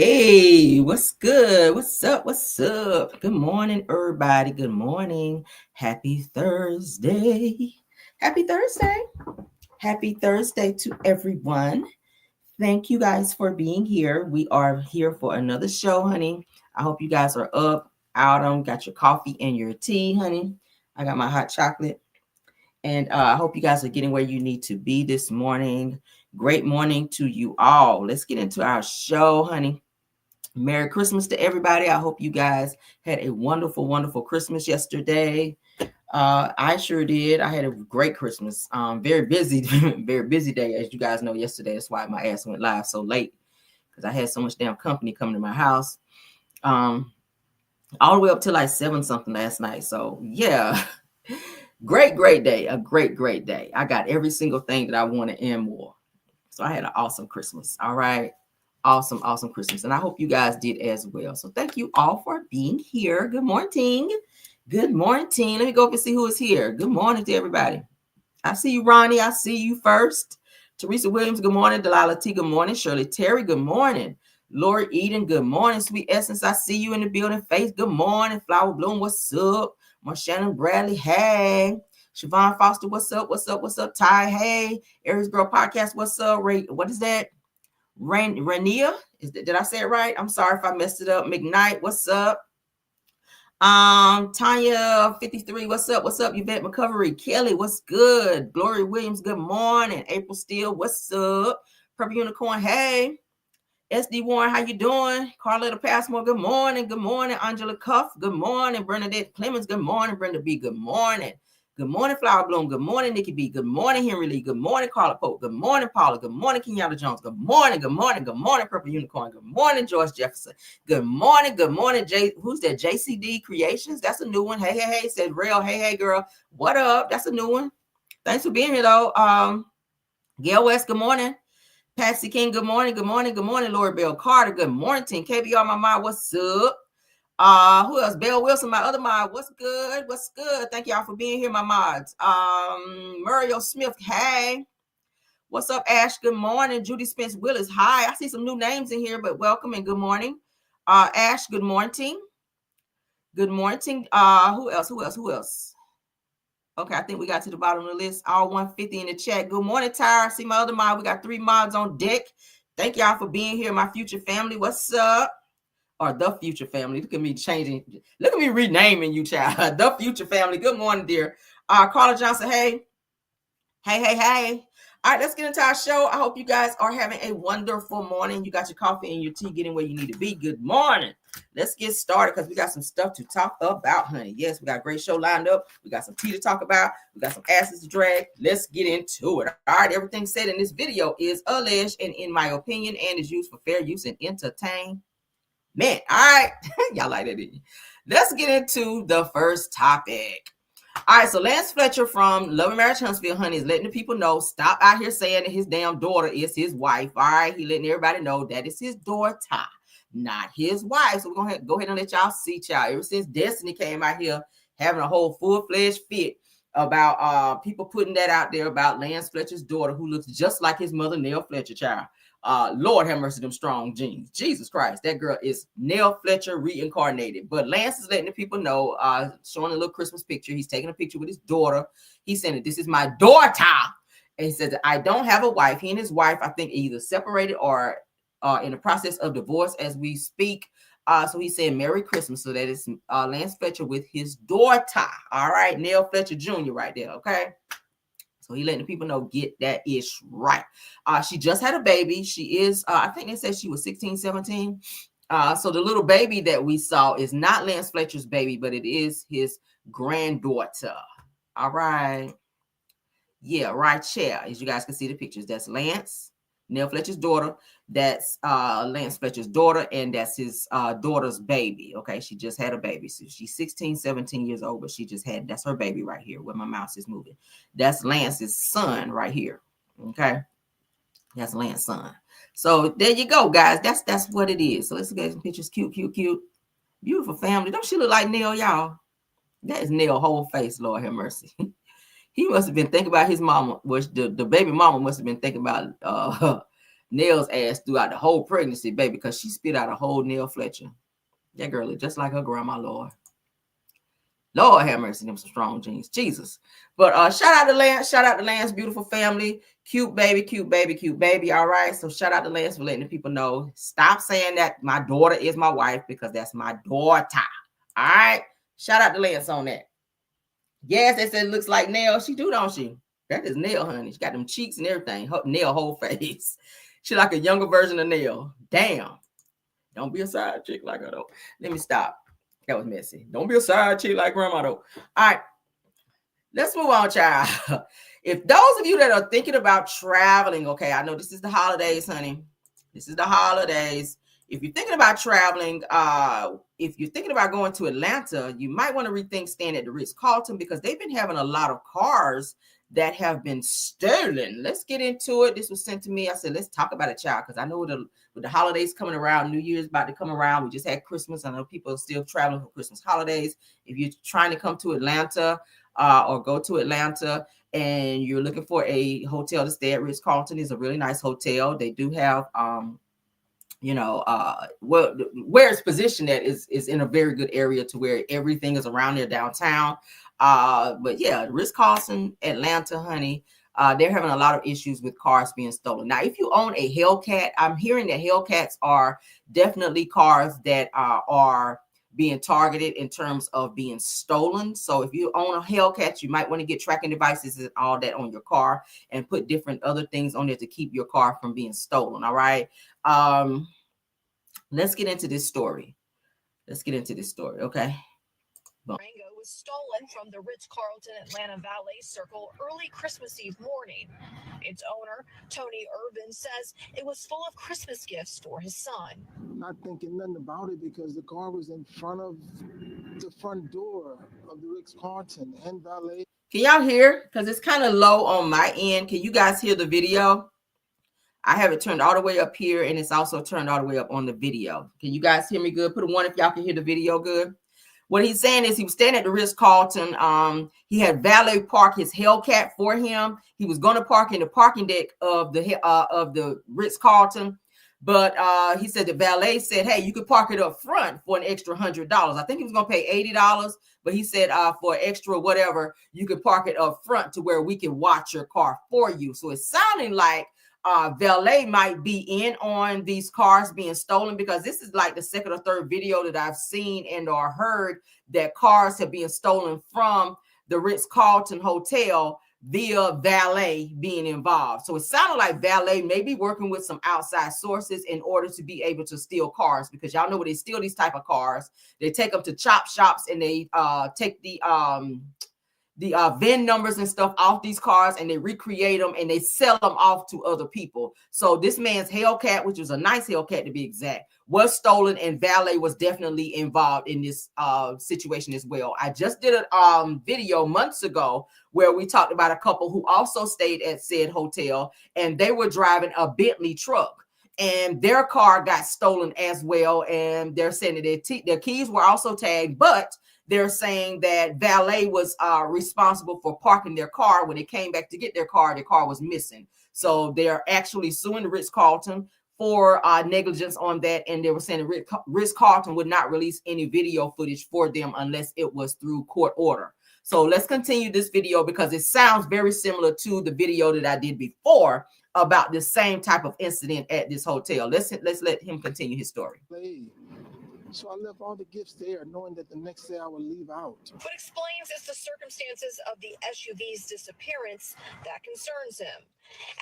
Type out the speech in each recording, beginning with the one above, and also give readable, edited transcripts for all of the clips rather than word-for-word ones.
Hey, what's good? What's up? What's up? Good morning, everybody. Good morning. Happy Thursday. Happy Thursday. Happy Thursday to everyone. Thank you guys for being here. We are here for another show, honey. I hope you guys are up, out on, got your coffee and your tea, honey. I got my hot chocolate. And I hope you guys are getting where you need to be this morning. Great morning to you all. Let's get into our show, honey. Merry Christmas to everybody. I hope you guys had a wonderful, wonderful Christmas yesterday. I sure did. I had a great Christmas. Very busy, very busy day, as you guys know yesterday. That's why my ass went live so late because I had so much damn company coming to my house. All the way up to like 7 something last night. So yeah, great day. A great day. I got every single thing that I wanted and more. So I had an awesome Christmas. All right. Awesome Christmas. And I hope you guys did as well. So thank you all for being here. Good morning. Good morning. Let me go up and see who is here. Good morning to everybody. I see you, Ronnie. I see you first. Teresa Williams, good morning. Delilah T, good morning. Shirley Terry, good morning. Lori Eden, good morning. Sweet Essence, I see you in the building. Faith, good morning. Flower Bloom, what's up? Marshannon Bradley, hey. Siobhan Foster, what's up? Ty, hey. Aries Girl Podcast, what's up? Ray, what is that? Rania, did I say it right? I'm sorry if I messed it up. McKnight, what's up? Tanya 53, what's up? Yvette McCovery, Kelly, what's good? Glory Williams, good morning. April Steele, what's up? Purple Unicorn, hey. SD Warren, how you doing? Carletta Passmore, good morning. Angela Cuff, good morning. Bernadette Clemens, good morning. Brenda B, good morning. Good morning, Flower Bloom. Good morning, Nikki B. Good morning, Henry Lee. Good morning, Carla Pope. Good morning, Paula. Good morning, Kenyatta Jones. Good morning, Purple Unicorn. Good morning, Joyce Jefferson. Good morning, Jay. Who's that? JCD Creations. That's a new one. Hey. Said Real. Hey, girl. What up? That's a new one. Thanks for being here, though. Gail West, good morning. Patsy King, good morning. Lori Bell Carter, good morning. KBR, my mind, what's up? Who else? Belle Wilson, my other mod. What's good? Thank y'all for being here, my mods. Muriel Smith, hey. What's up, Ash? Good morning. Judy Spence Willis, hi. I see some new names in here, but welcome and good morning. Ash, good morning. Who else? Okay, I think we got to the bottom of the list. All 150 in the chat. Good morning, Tyra. I see my other mod. We got 3 mods on deck. Thank y'all for being here, my future family. What's up? Or the future family. Look at me changing. Look at me renaming you, child. The future family. Good morning, dear. Carla Johnson, hey. Hey. All right, let's get into our show. I hope you guys are having a wonderful morning. You got your coffee and your tea, getting where you need to be. Good morning. Let's get started because we got some stuff to talk about, honey. Yes, we got a great show lined up. We got some tea to talk about. We got some asses to drag. Let's get into it. All right, everything said in this video is alleged and in my opinion and is used for fair use and entertainment. Man, all right. Y'all like that, didn't you? Let's get into the first topic. All right, so Lance Fletcher from Love and Marriage Huntsville, honey, is letting the people know, stop out here saying that his damn daughter is his wife. All right, he letting everybody know that is his daughter, not his wife. So we're going to go ahead and let y'all see, child. Ever since Destiny came out here having a whole full-fledged fit about people putting that out there about Lance Fletcher's daughter, who looks just like his mother, Nell Fletcher, child. Lord have mercy, them strong genes. Jesus Christ, that girl is Nell Fletcher reincarnated. But Lance is letting the people know, showing a little Christmas picture. He's taking a picture with his daughter. He's saying that this is my daughter. And he says that I don't have a wife. He and his wife, I think, either separated or in the process of divorce as we speak. So he's saying Merry Christmas. So that is Lance Fletcher with his daughter. All right, Nell Fletcher Jr. right there, okay? So he letting the people know, get that ish right. She just had a baby. She is, I think they said she was 16, 17. So the little baby that we saw is not Lance Fletcher's baby, but it is his granddaughter. All right. Yeah, right here. As you guys can see the pictures, that's Lance, Nell Fletcher's daughter. That's Lance Fletcher's daughter, and that's his daughter's baby. Okay, she just had a baby. So she's 16, 17 years old, but she just had, that's her baby right here where my mouse is moving. That's Lance's son right here. Okay, that's Lance's son. So there you go, guys. That's what it is. So let's get some pictures. Cute. Beautiful family. Don't she look like Nell, y'all? That is Nell whole face, Lord have mercy. He must have been thinking about his mama, which the baby mama must have been thinking about nails ass throughout the whole pregnancy, baby, because she spit out a whole nail, Fletcher. That girl is just like her grandma, Lord. Lord have mercy, them some strong genes. Jesus. But shout out to Lance. Shout out to Lance, beautiful family. Cute baby, cute baby, cute baby. All right. So shout out to Lance for letting the people know. Stop saying that my daughter is my wife, because that's my daughter. All right. Shout out to Lance on that. Yes, they said it looks like nail. She do, don't she? That is nail, honey. She got them cheeks and everything. Her nail whole face. She like a younger version of nail. Damn. Don't be a side chick like her though. Let me stop. That was messy. Don't be a side chick like grandma though. All right. Let's move on, child. If those of you that are thinking about traveling, okay, I know this is the holidays, honey. This is the holidays. If you're thinking about traveling, if you're thinking about going to Atlanta, you might want to rethink staying at the Ritz-Carlton, because they've been having a lot of cars that have been stolen. Let's get into it. This was sent to me. I said, let's talk about it, child, because I know with the holidays coming around, New Year's about to come around. We just had Christmas. I know people are still traveling for Christmas holidays. If you're trying to come to Atlanta or go to Atlanta and you're looking for a hotel to stay at, Ritz-Carlton is a really nice hotel. They do have well, where it's positioned at is in a very good area to where everything is around there downtown. But yeah, Ritz-Carlton, Atlanta, honey, they're having a lot of issues with cars being stolen. Now, if you own a Hellcat, I'm hearing that Hellcats are definitely cars that are being targeted in terms of being stolen. So if you own a Hellcat, you might want to get tracking devices and all that on your car and put different other things on there to keep your car from being stolen. All right. Let's get into this story. Okay. Rango was stolen from the Ritz-Carlton Atlanta Valet Circle early Christmas Eve morning. Its owner, Tony Irvin, says it was full of Christmas gifts for his son. Not thinking nothing about it because the car was in front of the front door of the Ritz-Carlton and Valet. Can y'all hear? Because it's kind of low on my end. Can you guys hear the video? I have it turned all the way up here, and it's also turned all the way up on the video. Can you guys hear me good? Put a 1 if y'all can hear the video good. What he's saying is he was standing at the Ritz-Carlton. He had valet park his Hellcat for him. He was going to park in the parking deck of the Ritz-Carlton, but he said the valet said, "Hey, you could park it up front for an extra $100." I think he was going to pay $80, but he said for extra whatever, you could park it up front to where we can watch your car for you. So it's sounding like valet might be in on these cars being stolen, because this is like the second or third video that I've seen and or heard that cars have been stolen from the Ritz-Carlton hotel via valet being involved. So it sounded like valet may be working with some outside sources in order to be able to steal cars, because y'all know when they steal these type of cars, they take them to chop shops and they take the VIN numbers and stuff off these cars, and they recreate them and they sell them off to other people. So this man's Hellcat, which was a nice Hellcat to be exact, was stolen, and valet was definitely involved in this situation as well. I just did a video months ago where we talked about a couple who also stayed at said hotel, and they were driving a Bentley truck, and their car got stolen as well. And they're saying that their keys were also tagged, but they're saying that valet was responsible for parking their car. When they came back to get their car was missing. So they're actually suing the Ritz-Carlton for negligence on that. And they were saying the Ritz-Carlton would not release any video footage for them unless it was through court order. So let's continue this video, because it sounds very similar to the video that I did before about the same type of incident at this hotel. Let's let him continue his story. So I left all the gifts there, knowing that the next day I would leave out. What explains it's the circumstances of the SUV's disappearance that concerns him,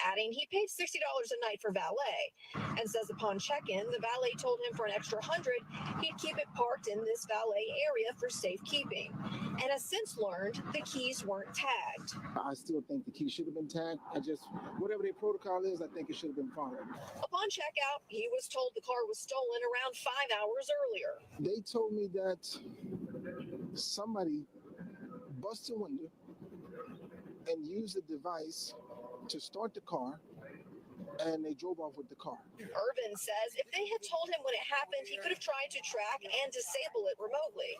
adding he paid $60 a night for valet, and says upon check-in, the valet told him for an extra $100 he'd keep it parked in this valet area for safekeeping, and has since learned the keys weren't tagged. I still think the keys should have been tagged. Whatever their protocol is, I think it should have been followed. Upon checkout, he was told the car was stolen around 5 hours earlier. They told me that somebody busted a window and used a device to start the car and they drove off with the car. Irvin says if they had told him when it happened, he could have tried to track and disable it remotely,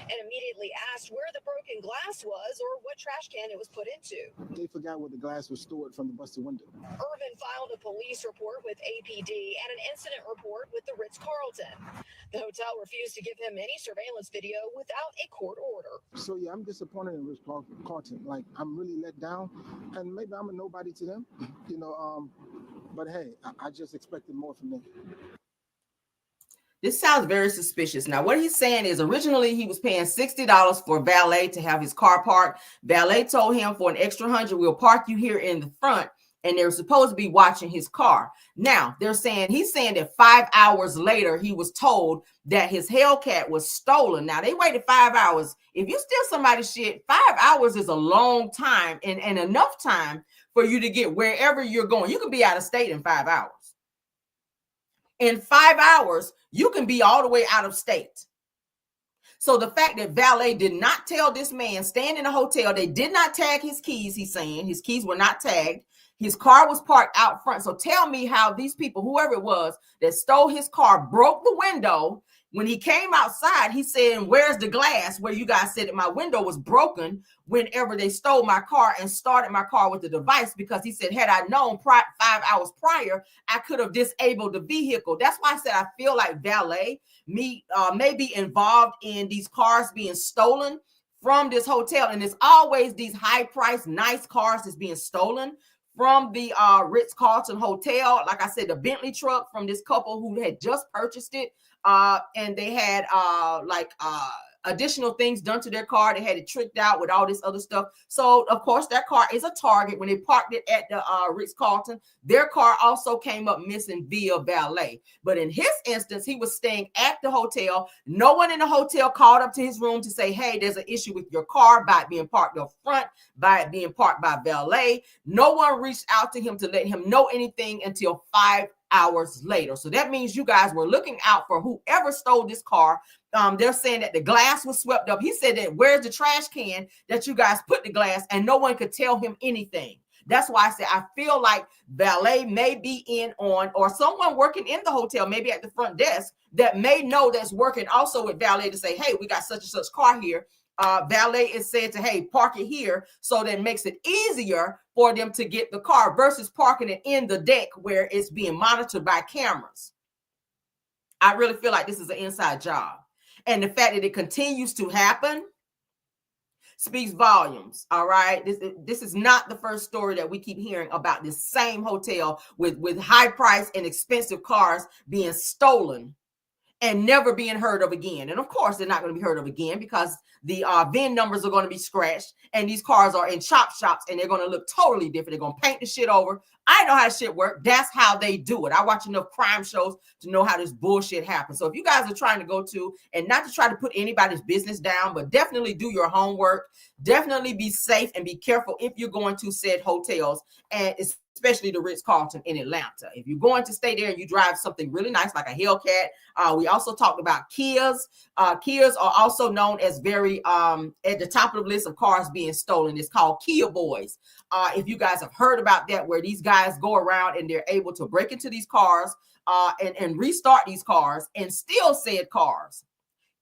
and immediately asked where the broken glass was or what trash can it was put into. They forgot where the glass was stored from the busted window. Irvin filed a police report with APD and an incident report with the Ritz-Carlton. The hotel refused to give him any surveillance video without a court order. So yeah, I'm disappointed in Ritz-Carlton. Like, I'm really let down, and maybe I'm a nobody to them, but hey, I just expected more from them. This sounds very suspicious. Now, what he's saying is originally he was paying $60 for valet to have his car parked. Valet told him for an extra $100, we'll park you here in the front. And they're supposed to be watching his car. Now, he's saying that 5 hours later, he was told that his Hellcat was stolen. Now, they waited 5 hours. If you steal somebody's shit, 5 hours is a long time and enough time for you to get wherever you're going. You can be out of state in 5 hours. In 5 hours, you can be all the way out of state. So the fact that valet did not tell this man, staying in a hotel, they did not tag his keys, he's saying. His keys were not tagged. His car was parked out front. So tell me how these people, whoever it was that stole his car, broke the window. When he came outside, he said, where's the glass where you guys said that my window was broken whenever they stole my car and started my car with the device? Because he said, had I known 5 hours prior, I could have disabled the vehicle. That's why I said I feel like valet may be involved in these cars being stolen from this hotel. And it's always these high-priced, nice cars that's being stolen from the Ritz-Carlton Hotel. Like I said, the Bentley truck from this couple who had just purchased it. And they had additional things done to their car. They had it tricked out with all this other stuff. So, of course, that car is a target. When they parked it at the Ritz-Carlton, their car also came up missing via valet. But in his instance, he was staying at the hotel. No one in the hotel called up to his room to say, hey, there's an issue with your car by it being parked up front, by it being parked by valet. No one reached out to him to let him know anything until 5 hours later. So that means you guys were looking out for whoever stole this car. They're saying that the glass was swept up. He said that where's the trash can that you guys put the glass, and no one could tell him anything. That's why I said I feel like valet may be in on, or someone working in the hotel, maybe at the front desk, that may know that's working also with valet to say, hey, we got such and such car here. Valet is said to, hey, park it here. So that makes it easier for them to get the car versus parking it in the deck where it's being monitored by cameras. I really feel like this is an inside job. And the fact that it continues to happen speaks volumes. All right. This is not the first story that we keep hearing about this same hotel with high price and expensive cars being stolen and never being heard of again. And of course, they're not going to be heard of again because the VIN numbers are going to be scratched and these cars are in chop shops and they're going to look totally different. They're going to paint the shit over. I know how shit works. That's how they do it. I watch enough crime shows to know how this bullshit happens. So if you guys are trying to go to, and not to try to put anybody's business down, but definitely do your homework, definitely be safe and be careful if you're going to said hotels, and especially the Ritz-Carlton in Atlanta. If you're going to stay there and you drive something really nice like a Hellcat, we also talked about Kias. Kias are also known as very at the top of the list of cars being stolen. It's called Kia Boys. If you guys have heard about that, where these guys go around and they're able to break into these cars and restart these cars and steal said cars.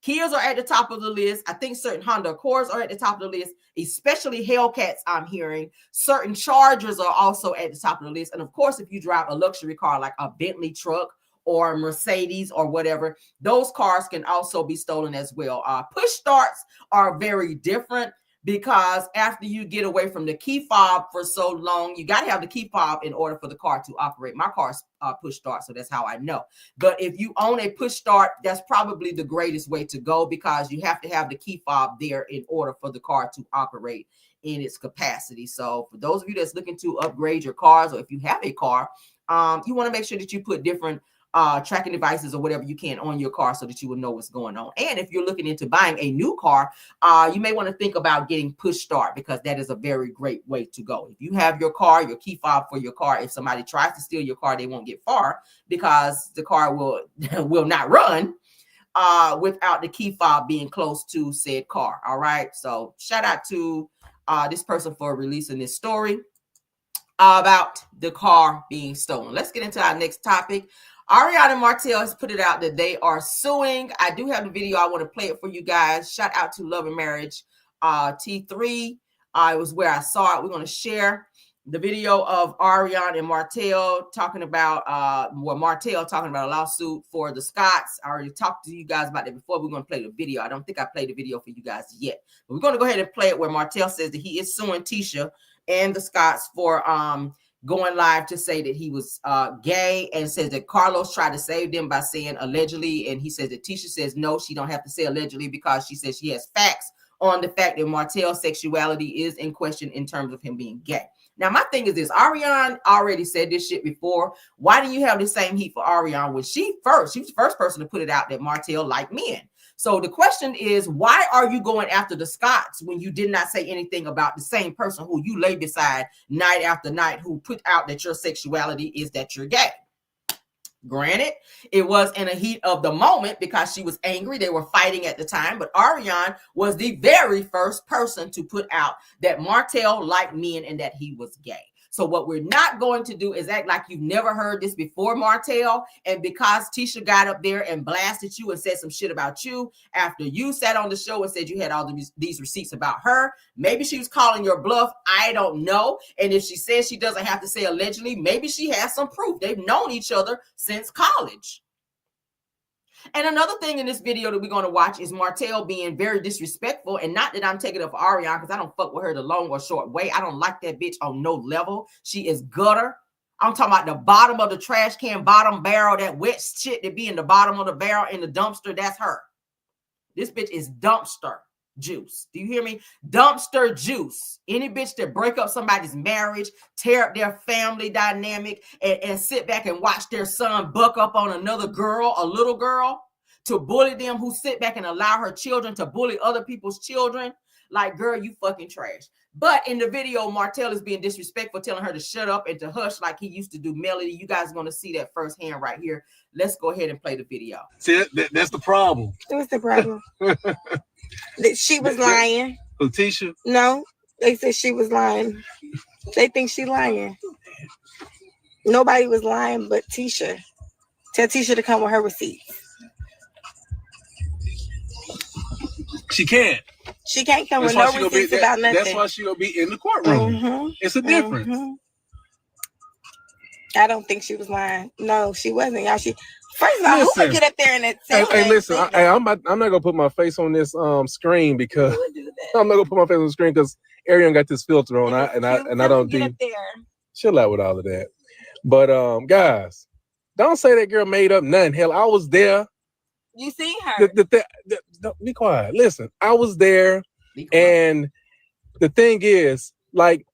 Kias are at the top of the list. I think certain Honda Accords are at the top of the list, especially Hellcats I'm hearing. Certain Chargers are also at the top of the list. And of course, if you drive a luxury car like a Bentley truck or a Mercedes or whatever, those cars can also be stolen as well. Push starts are very different because after you get away from the key fob for so long, you got to have the key fob in order for the car to operate. My car's push start, so that's how I know. But if you own a push start, that's probably the greatest way to go because you have to have the key fob there in order for the car to operate in its capacity. So for those of you that's looking to upgrade your cars, or if you have a car, you want to make sure that you put different tracking devices or whatever you can on your car so that you will know what's going on. And if you're looking into buying a new car, you may want to think about getting push start because that is a very great way to go. If you have your car, your key fob for your car, if somebody tries to steal your car, they won't get far because the car will not run without the key fob being close to said car. All right. So shout out to this person for releasing this story. about the car being stolen. Let's get into our next topic. Ariana and Martel has put it out that they are suing. I do have the video. I want to play it for you guys. Shout out to Love and Marriage T3. It was where I saw it. We're going to share the video of Ariana and Martel talking about Martel talking about a lawsuit for the Scotts. I already talked to you guys about that before. We're going to play the video. I don't think I played the video for you guys yet, but we're going to go ahead and play it where Martel says that he is suing Tisha and the Scotts for going live to say that he was gay, and says that Carlos tried to save them by saying allegedly, and he says that Tisha says no, she don't have to say allegedly because she says she has facts on the fact that Martel's sexuality is in question in terms of him being gay. Now, my thing is this. Ariana already said this shit before. Why do you have the same heat for Ariana when she was the first person to put it out that Martel liked men? So the question is, why are you going after the Scotts when you did not say anything about the same person who you lay beside night after night who put out that your sexuality is that you're gay? Granted, it was in a heat of the moment because she was angry. They were fighting at the time, but Ariana was the very first person to put out that Martel liked men and that he was gay. So what we're not going to do is act like you've never heard this before, Martel. And because Tisha got up there and blasted you and said some shit about you after you sat on the show and said you had all these receipts about her, maybe she was calling your bluff. I don't know. And if she says she doesn't have to say allegedly, maybe she has some proof. They've known each other since college. And another thing in this video that we're going to watch is Martel being very disrespectful. And not that I'm taking it for Ariana, because I don't fuck with her the long or short way. I don't like that bitch on no level. She is gutter. I'm talking about the bottom of the trash can, bottom barrel, that wet shit that be in the bottom of the barrel in the dumpster. That's her. This bitch is dumpster juice. Do you hear me? Dumpster juice. Any bitch that break up somebody's marriage, tear up their family dynamic, and sit back and watch their son buck up on another girl, a little girl, to bully them, who sit back and allow her children to bully other people's children. Like, girl, you fucking trash. But in the video, Martel is being disrespectful, telling her to shut up and to hush like he used to do Melody. You guys are going to see that firsthand right here. Let's go ahead and play the video. See, that's the problem. What's the problem? That she was lying. Tisha? No, they said she was lying. They think she lying. Nobody was lying but Tisha. Tell Tisha to come with her receipts. She can't. She can't come with no receipts about nothing. That's why she will be in the courtroom. Mm-hmm. It's a difference. Mm-hmm. I don't think she was lying. No, she wasn't. Y'all, first of all, who would get up there and say? Hey, listen. I'm not gonna put my face on this screen because I'm not gonna put my face on the screen because Arian got this filter on. I don't do. Chill out with all of that. But guys, don't say that girl made up nothing. Hell, I was there. You see her. Be quiet. Listen, I was there, and the thing is, like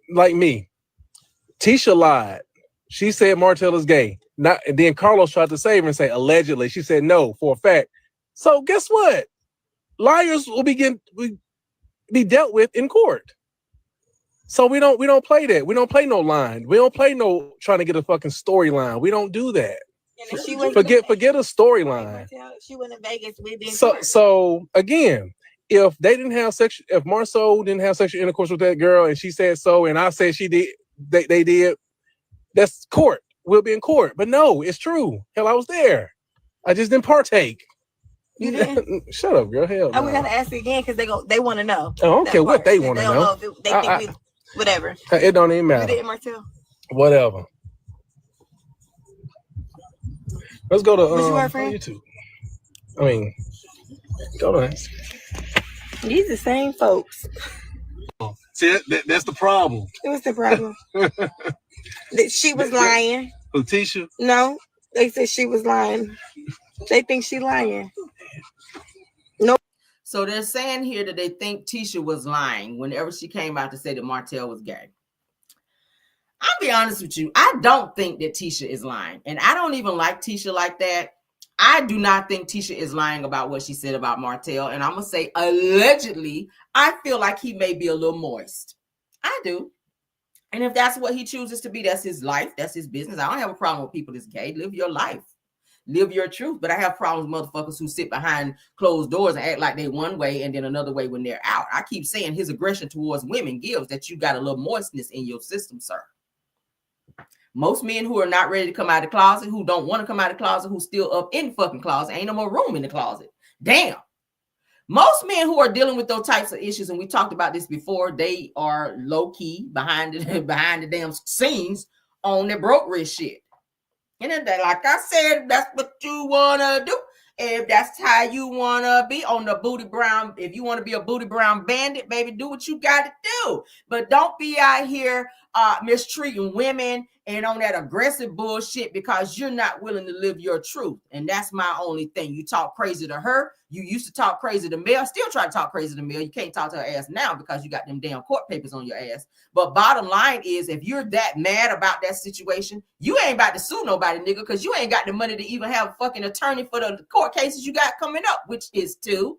me, Tisha lied. She said Martel is gay. And then Carlos tried to save her and say allegedly. She said no for a fact. So guess what? Liars will be dealt with in court. So we don't play that. We don't play no line. We don't play no trying to get a fucking storyline. We don't do that. Forget a storyline. She went to Vegas. So again, if they didn't have if Marceau didn't have sexual intercourse with that girl and she said so, and I said she did, they did, that's court. We'll be in court. But no, it's true. Hell, I was there. I just didn't partake. You didn't? Shut up, girl. Hell, we gotta ask again because they want to know. I don't care what they want to know. They think whatever. It don't even matter. You did, Martel? Whatever. Let's go to YouTube. I mean, go to These the same folks. See, that's the problem. What's the problem? That she was lying. Tisha? No, they said she was lying. They think she lying. No. So they're saying here that they think Tisha was lying whenever she came out to say that Martel was gay. I'll be honest with you. I don't think that Tisha is lying. And I don't even like Tisha like that. I do not think Tisha is lying about what she said about Martel. And I'm going to say allegedly, I feel like he may be a little moist. I do. And if that's what he chooses to be, that's his life. That's his business. I don't have a problem with people that's gay. Live your life. Live your truth. But I have problems with motherfuckers who sit behind closed doors and act like they one way and then another way when they're out. I keep saying his aggression towards women gives that you got a little moistness in your system, sir. Most men who are not ready to come out of the closet, who don't want to come out of the closet, who's still up in the fucking closet, ain't no more room in the closet. Damn. Most men who are dealing with those types of issues, and we talked about this before, they are low-key behind the damn scenes on their brokerage shit. And then, like I said, that's what you want to do. If that's how you want to be on the booty brown, if you want to be a booty brown bandit, baby, do what you got to do. But don't be out here mistreating women and on that aggressive bullshit because you're not willing to live your truth. And that's my only thing. You talk crazy to her. You used to talk crazy to Mel. Still try to talk crazy to Mel. You can't talk to her ass now because you got them damn court papers on your ass. But bottom line is, if you're that mad about that situation, you ain't about to sue nobody, nigga, because you ain't got the money to even have a fucking attorney for the court cases you got coming up, which is 2.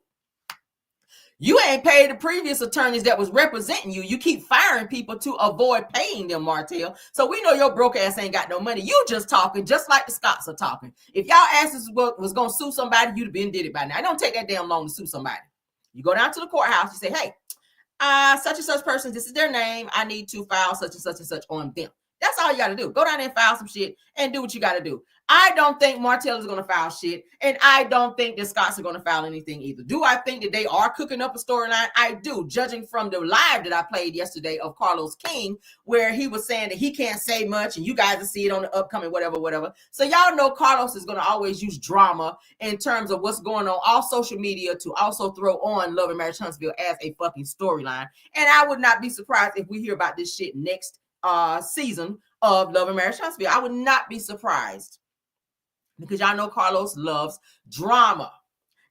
You ain't paid the previous attorneys that was representing you. You keep firing people to avoid paying them, Martell. So we know your broke ass ain't got no money. You just talking just like the Scots are talking. If y'all asses was going to sue somebody, you'd have been did it by now. It don't take that damn long to sue somebody. You go down to the courthouse. You say, hey, such and such person, this is their name. I need to file such and such on them. That's all you got to do. Go down there and file some shit and do what you got to do. I don't think Martell is going to file shit, and I don't think the Scots are going to file anything either. Do I think that they are cooking up a storyline? I do, judging from the live that I played yesterday of Carlos King, where he was saying that he can't say much, and you guys will see it on the upcoming whatever. So y'all know Carlos is going to always use drama in terms of what's going on all social media to also throw on Love and Marriage Huntsville as a fucking storyline. And I would not be surprised if we hear about this shit next season of Love and Marriage Huntsville. I would not be surprised, because y'all know Carlos loves drama.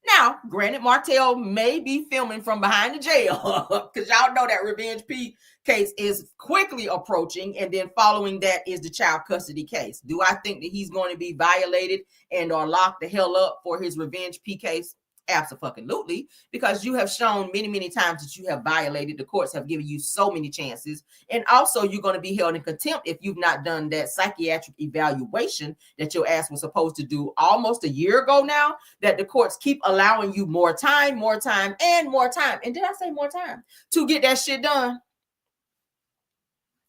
Now, granted, Martell may be filming from behind the jail because y'all know that Revenge P case is quickly approaching, and then following that is the child custody case. Do I think that he's going to be violated and or locked the hell up for his Revenge P case? Absolutely, because you have shown many times that you have violated. The courts have given you so many chances, and also you're going to be held in contempt if you've not done that psychiatric evaluation that your ass was supposed to do almost a year ago now, that the courts keep allowing you more time, and more time. And did I say more time to get that shit done?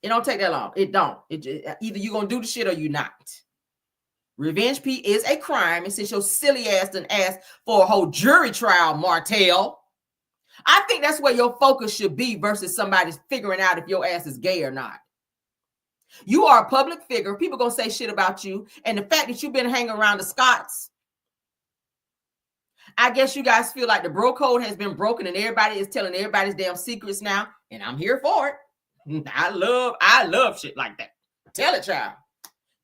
It don't take that long. It don't. Either you're going to do the shit or you're not. Revenge P is a crime, and since your silly ass done asked for a whole jury trial, Martell, I think that's where your focus should be versus somebody figuring out if your ass is gay or not. You are a public figure. People gonna say shit about you, and the fact that you've been hanging around the Scots, I guess you guys feel like the bro code has been broken and everybody is telling everybody's damn secrets now, and I'm here for it. I love shit like that. Tell it, child.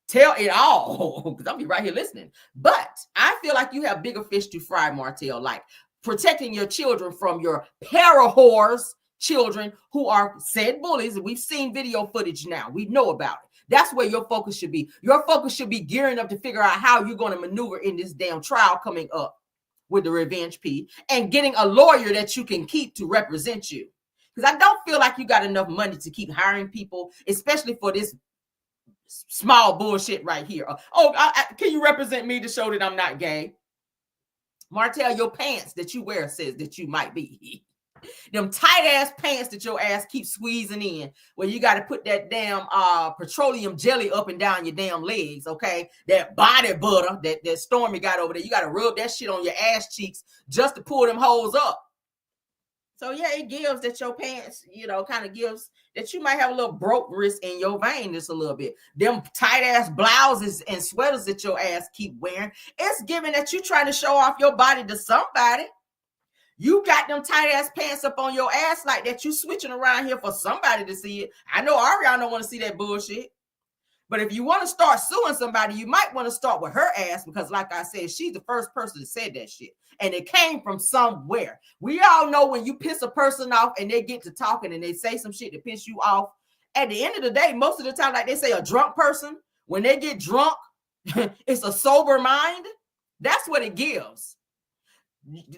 Tell it all, because I'll be right here listening. But I feel like you have bigger fish to fry, Martell, like protecting your children from your para-whores children who are said bullies. And we've seen video footage now. We know about it. That's where your focus should be. Your focus should be gearing up to figure out how you're going to maneuver in this damn trial coming up with the Revenge P, and getting a lawyer that you can keep to represent you. Because I don't feel like you got enough money to keep hiring people, especially for this small bullshit right here. Can you represent me to show that I'm not gay? Martell, your pants that you wear says that you might be. Them tight ass pants that your ass keeps squeezing in, where you got to put that damn petroleum jelly up and down your damn legs, okay? That body butter that Stormy got over there, you got to rub that shit on your ass cheeks just to pull them holes up. So yeah, it gives that your pants, kind of gives that you might have a little broke wrist in your vein just a little bit. Them tight ass blouses and sweaters that your ass keep wearing, it's giving that you trying to show off your body to somebody. You got them tight ass pants up on your ass like that. You switching around here for somebody to see it. I know Ariana don't want to see that bullshit. But if you want to start suing somebody, you might want to start with her ass, because like I said, she's the first person that said that shit. And it came from somewhere. We all know when you piss a person off and they get to talking and they say some shit to piss you off, at the end of the day, most of the time, like they say, a drunk person, when they get drunk, it's a sober mind. That's what it gives.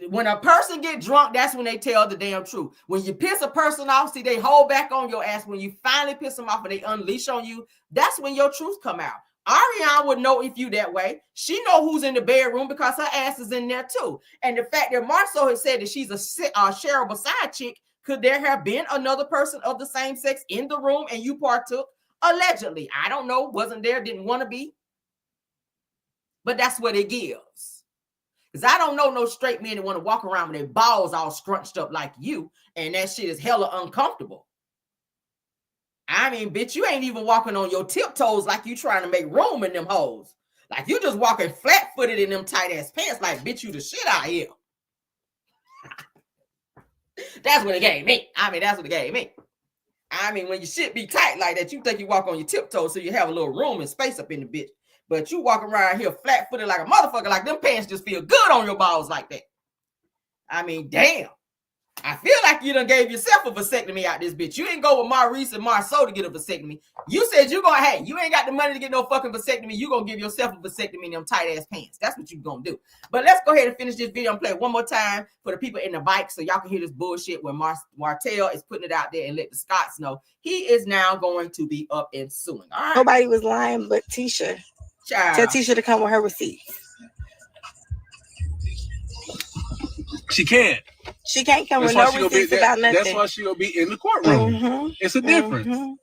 When a person get drunk, that's when they tell the damn truth. When you piss a person off, see, they hold back on your ass. When you finally piss them off and they unleash on you, that's when your truth come out. Ariana would know if you that way. She know who's in the bedroom because her ass is in there too. And the fact that Marceau has said that she's a shareable side chick, could there have been another person of the same sex in the room and you partook Allegedly. I don't know. Wasn't there, didn't want to be. But that's what it gives. Because I don't know no straight men that want to walk around with their balls all scrunched up like you. And that shit is hella uncomfortable. I mean, bitch, you ain't even walking on your tiptoes like you trying to make room in them hoes. Like you just walking flat-footed in them tight-ass pants like, bitch, you the shit out here. That's what it gave me. I mean, that's what it gave me. I mean, when your shit be tight like that, you think you walk on your tiptoes so you have a little room and space up in the bitch. But you walk around here flat-footed like a motherfucker, like them pants just feel good on your balls like that. I mean, damn. I feel like you done gave yourself a vasectomy out this bitch. You didn't go with Maurice and Marceau to get a vasectomy. You said you gonna, hey, you ain't got the money to get no fucking vasectomy. You gonna give yourself a vasectomy in them tight ass pants. That's what you gonna do. But let's go ahead and finish this video and play it one more time for the people in the bike so y'all can hear this bullshit when Martel is putting it out there and let the Scots know he is now going to be up and suing. All right. Nobody was lying but Tisha. Child. Tell Tisha to come with her receipts. She can't. She can't come with no receipts about nothing. That's why she'll be in the courtroom. Mm-hmm. It's a difference. Mm-hmm.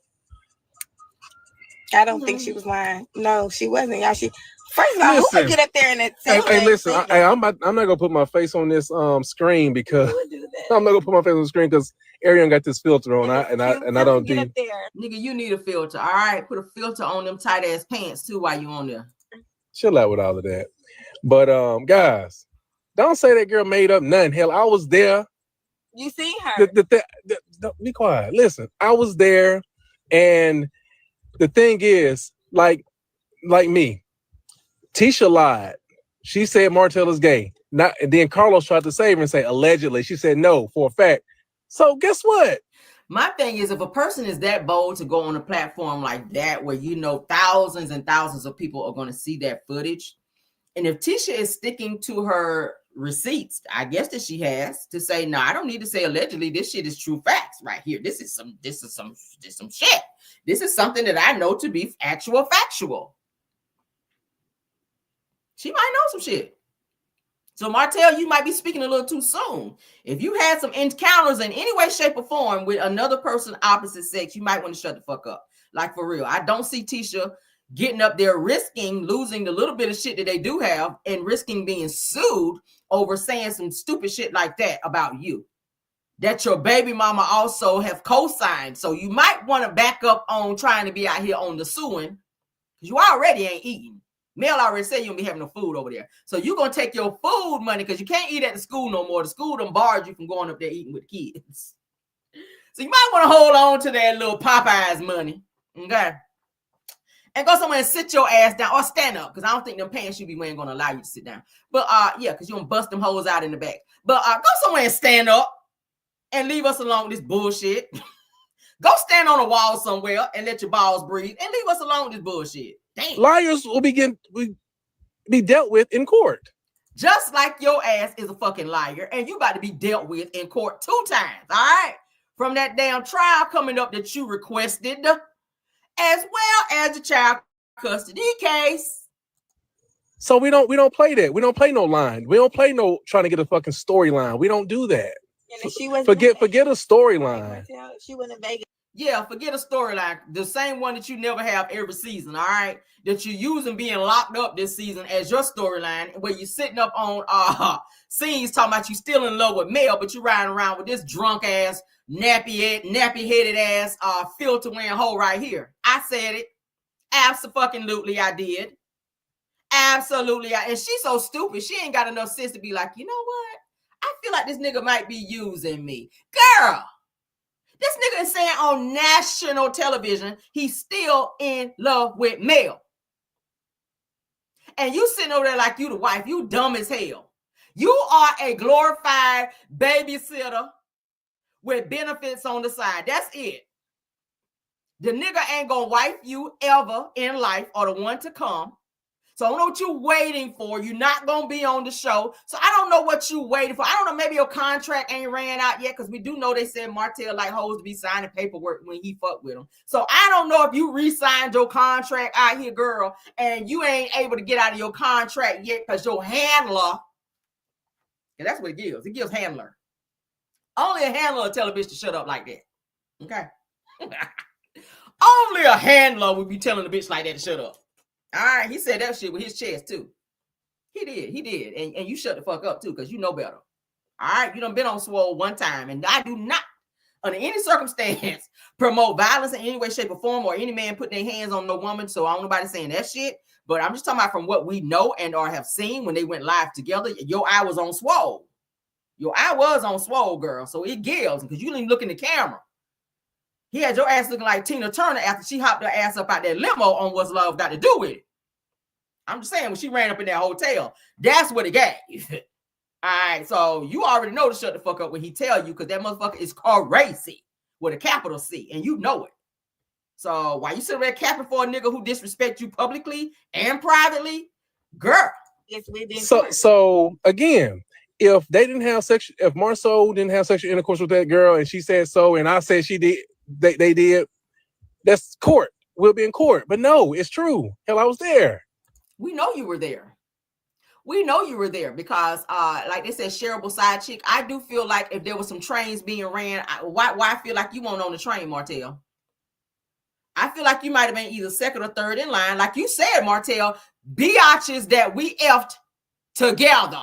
I don't think she was lying. No, she wasn't. Y'all, first of all, who would get up there and say, hey, listen, I'm not gonna put my face on this screen because I'm not gonna put my face on the screen because Arian got this filter on, and I don't get do. up there. Nigga, you need a filter. All right, put a filter on them tight ass pants too while you on there. Chill out with all of that. But guys, don't say that girl made up nothing. Hell, I was there. You seen her? Be quiet. Listen, I was there, and the thing is, like me, Tisha lied. She said Martel is gay. And then Carlos tried to save her and say allegedly. She said no for a fact. So guess what? My thing is, if a person is that bold to go on a platform like that, where you know thousands and thousands of people are going to see that footage, and if Tisha is sticking to her receipts, I guess that she has to say, no, I don't need to say allegedly. This shit is true facts right here. This is some shit. This is something that I know to be actual factual. She might know some shit. So Martel, you might be speaking a little too soon. If you had some encounters in any way, shape, or form with another person opposite sex, you might want to shut the fuck up. Like for real. I don't see Tisha getting up there risking losing the little bit of shit that they do have and risking being sued over saying some stupid shit like that about you. That your baby mama also have co-signed. So you might want to back up on trying to be out here on the suing. You already ain't eating. Mel already said you don't be having no food over there. So you're going to take your food money because you can't eat at the school no more. The school done barred you from going up there eating with the kids. So you might want to hold on to that little Popeyes money. Okay. And go somewhere and sit your ass down or stand up because I don't think them pants you be wearing going to allow you to sit down. But yeah, because you don't bust them hoes out in the back. But go somewhere and stand up and leave us alone with this bullshit. Go stand on a wall somewhere and let your balls breathe and leave us alone with this bullshit. Damn. Liars will be dealt with in court. Just like your ass is a fucking liar and you about to be dealt with in court 2 times. All right. From that damn trial coming up that you requested, as well as the child custody case. So we don't play that. We don't play no line. We don't play no trying to get a fucking storyline. We don't do that. And she was forget a storyline. She went in Vegas. Yeah, forget a storyline. The same one that you never have every season, all right? That you're using being locked up this season as your storyline, where you're sitting up on scenes talking about you still in love with Mel, but you're riding around with this drunk ass, nappy-headed ass filter wearing hoe right here. I said it. Absolutely, I did. Absolutely. And she's so stupid. She ain't got enough sense to be like, you know what? I feel like this nigga might be using me. Girl, this nigga is saying on national television he's still in love with Mel. And you sitting over there like you the wife. You dumb as hell. You are a glorified babysitter with benefits on the side. That's it. The nigga ain't gonna wife you ever in life or the one to come. So I don't know what you're waiting for. You're not going to be on the show. So I don't know what you're waiting for. I don't know. Maybe your contract ain't ran out yet because we do know they said Martel like hoes to be signing paperwork when he fucked with them. So I don't know if you re-signed your contract out here, girl, and you ain't able to get out of your contract yet because your handler, and that's what it gives. It gives handler. Only a handler will tell a bitch to shut up like that. Okay? Only a handler would be telling a bitch like that to shut up. All right, he said that shit with his chest too. He did. And you shut the fuck up too, because you know better. All right, you done been on swole one time, and I do not, under any circumstance, promote violence in any way, shape, or form, or any man putting their hands on no woman. So I don't nobody saying that shit. But I'm just talking about from what we know and or have seen when they went live together. Your eye was on swole. Your eye was on swole, girl. So it gives because you didn't look in the camera. He had your ass looking like Tina Turner after she hopped her ass up out that limo on What's Love Got to Do with It. I'm just saying, when she ran up in that hotel, that's what it gave. All right, so you already know to shut the fuck up when he tell you, because that motherfucker is crazy with a capital C, and you know it. So why you sitting there capping for a nigga who disrespect you publicly and privately, girl? So again, if they didn't have sex, if Marceau didn't have sexual intercourse with that girl, and she said so, and I said she did, they did, that's court. We'll be in court. But no, it's true. Hell, I was there. We know you were there. We know you were there because, like they said, shareable side chick. I do feel like if there was some trains being ran, why I feel like you weren't on the train, Martell? I feel like you might have been either second or third in line. Like you said, Martell, biatches that we effed together.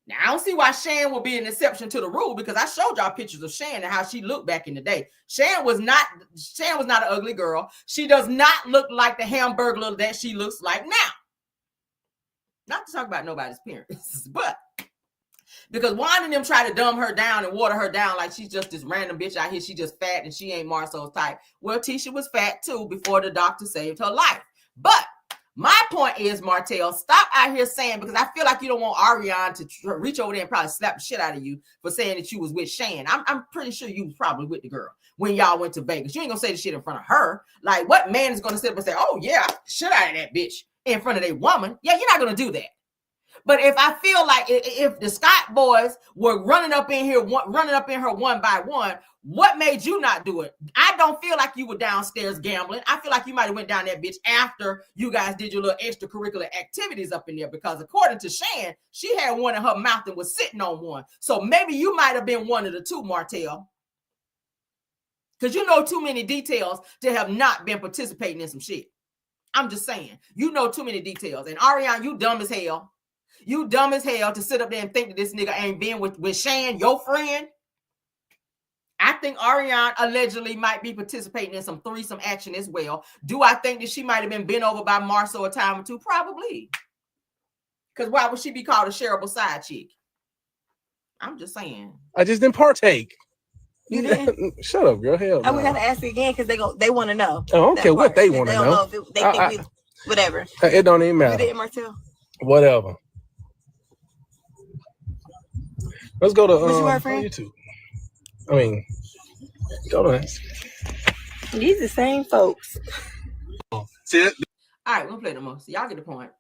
Now, I don't see why Shan will be an exception to the rule, because I showed y'all pictures of Shan and how she looked back in the day. Shan was not an ugly girl. She does not look like the Hamburglar that she looks like now. Not to talk about nobody's appearance, but because Wanda and them try to dumb her down and water her down like she's just this random bitch out here. She just fat and she ain't Marceau's type. Well, Tisha was fat too before the doctor saved her life. But my point is, Martell, stop out here saying, because I feel like you don't want Ariane to reach over there and probably slap the shit out of you for saying that you was with Shan. I'm pretty sure you was probably with the girl when y'all went to Vegas. You ain't gonna say the shit in front of her. Like, what man is gonna sit up and say, oh yeah, I shit out of that bitch in front of a woman? Yeah, you're not gonna do that. But if I feel like if the Scott boys were running up in her one by one, what made you not do it? I don't feel like you were downstairs gambling. I feel like you might have went down that bitch after you guys did your little extracurricular activities up in there, because according to Shan, she had one in her mouth and was sitting on one. So maybe you might have been one of the two, Martell, because you know too many details to have not been participating in some shit. I'm just saying, you know too many details. And Ariane, you dumb as hell. You dumb as hell to sit up there and think that this nigga ain't been with Shan, your friend. I think Ariane allegedly might be participating in some threesome action as well. Do I think that she might have been bent over by Marceau a time or two? Probably. Because why would she be called a shareable side chick? I'm just saying. I just didn't partake. You didn't? Shut up, girl. Hell no. We gotta ask it again because they want to know. I don't care what they want to know. They don't know if they think whatever. It don't even matter. You did, Martell? Whatever. Let's go to YouTube. I mean, go to it. These the same folks. See it? All right, we'll play the most. So y'all get the point.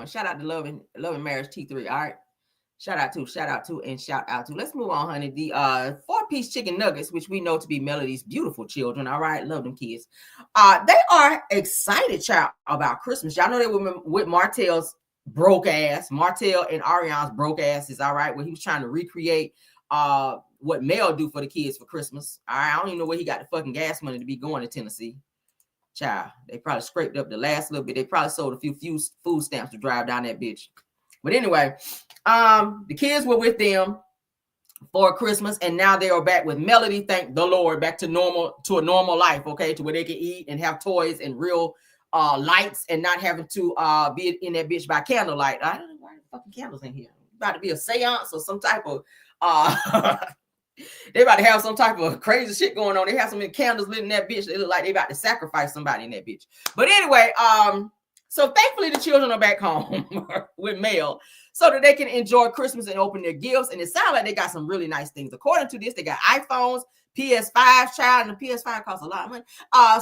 Shout out to Love and Marriage T3. All right. Shout out to. Let's move on, honey. The 4-piece chicken nuggets, which we know to be Melody's beautiful children. All right, love them kids. They are excited, child, about Christmas. Y'all know they were with Martell's broke ass, Martell and Ariane's broke asses. All right, where he was trying to recreate what Mel do for the kids for Christmas. All right, I don't even know where he got the fucking gas money to be going to Tennessee. Child, they probably scraped up the last little bit. They probably sold a few food stamps to drive down that bitch. But anyway, the kids were with them for Christmas, and now they are back with Melody. Thank the Lord, back to a normal life, okay, to where they can eat and have toys and real lights, and not having to be in that bitch by candlelight. I don't know why the fucking candles in here. About to be a seance or some type of they about to have some type of crazy shit going on. They have some candles lit in that bitch. They look like they about to sacrifice somebody in that bitch. But anyway, so thankfully the children are back home with Mel so that they can enjoy Christmas and open their gifts. And it sounds like they got some really nice things. According to this, they got iPhones, PS5, child, and the PS5 costs a lot of money.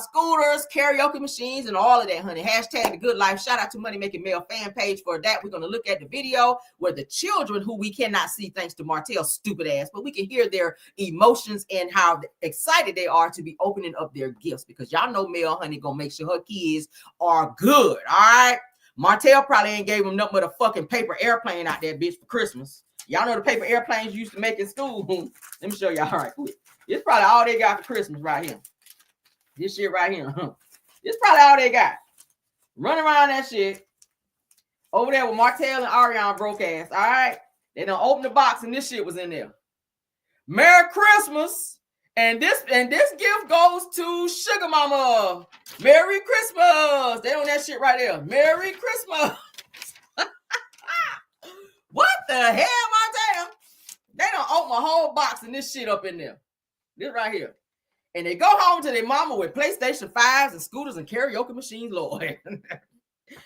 Scooters, karaoke machines, and all of that, honey. Hashtag the good life. Shout out to Money Making Mail fan page for that. We're going to look at the video where the children, who we cannot see thanks to Martell's stupid ass, but we can hear their emotions and how excited they are to be opening up their gifts, because y'all know Mel, honey, gonna make sure her kids are good. All right. Martell probably ain't gave them nothing but a fucking paper airplane out that bitch for Christmas. Y'all know the paper airplanes you used to make in school. Let me show y'all. All right, quick. It's probably all they got for Christmas right here. This shit right here. This probably all they got. Running around that shit. Over there with Martel and Ariana broke ass. All right. They done opened the box and this shit was in there. Merry Christmas. And this gift goes to Sugar Mama. Merry Christmas. They on that shit right there. Merry Christmas. What the hell, Martel? They done open a whole box and this shit up in there. This right here. And they go home to their mama with PlayStation 5s and scooters and karaoke machines, Lord.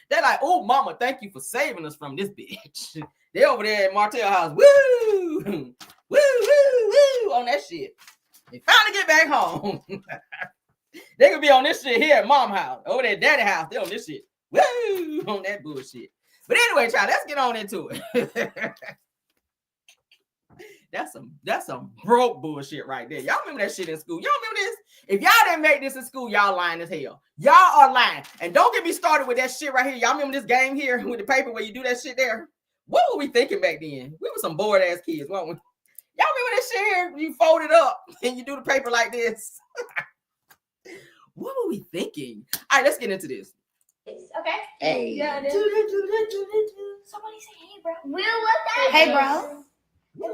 They're like, oh, mama, thank you for saving us from this bitch. They over there at Martell house. Woo! Woo, woo, woo, on that shit. They finally get back home. They could be on this shit here at mom house. Over there at daddy house, they on this shit. Woo! On that bullshit. But anyway, child, let's get on into it. That's some broke bullshit right there. Y'all remember that shit in school? Y'all remember this? If y'all didn't make this in school, y'all lying as hell. Y'all are lying. And don't get me started with that shit right here. Y'all remember this game here with the paper where you do that shit there? What were we thinking back then? We were some bored ass kids, weren't we? Y'all remember that shit here? You fold it up and you do the paper like this. What were we thinking? All right, let's get into this. Okay. Hey. Somebody say, hey, bro. Will, what that? Hey, bro. Did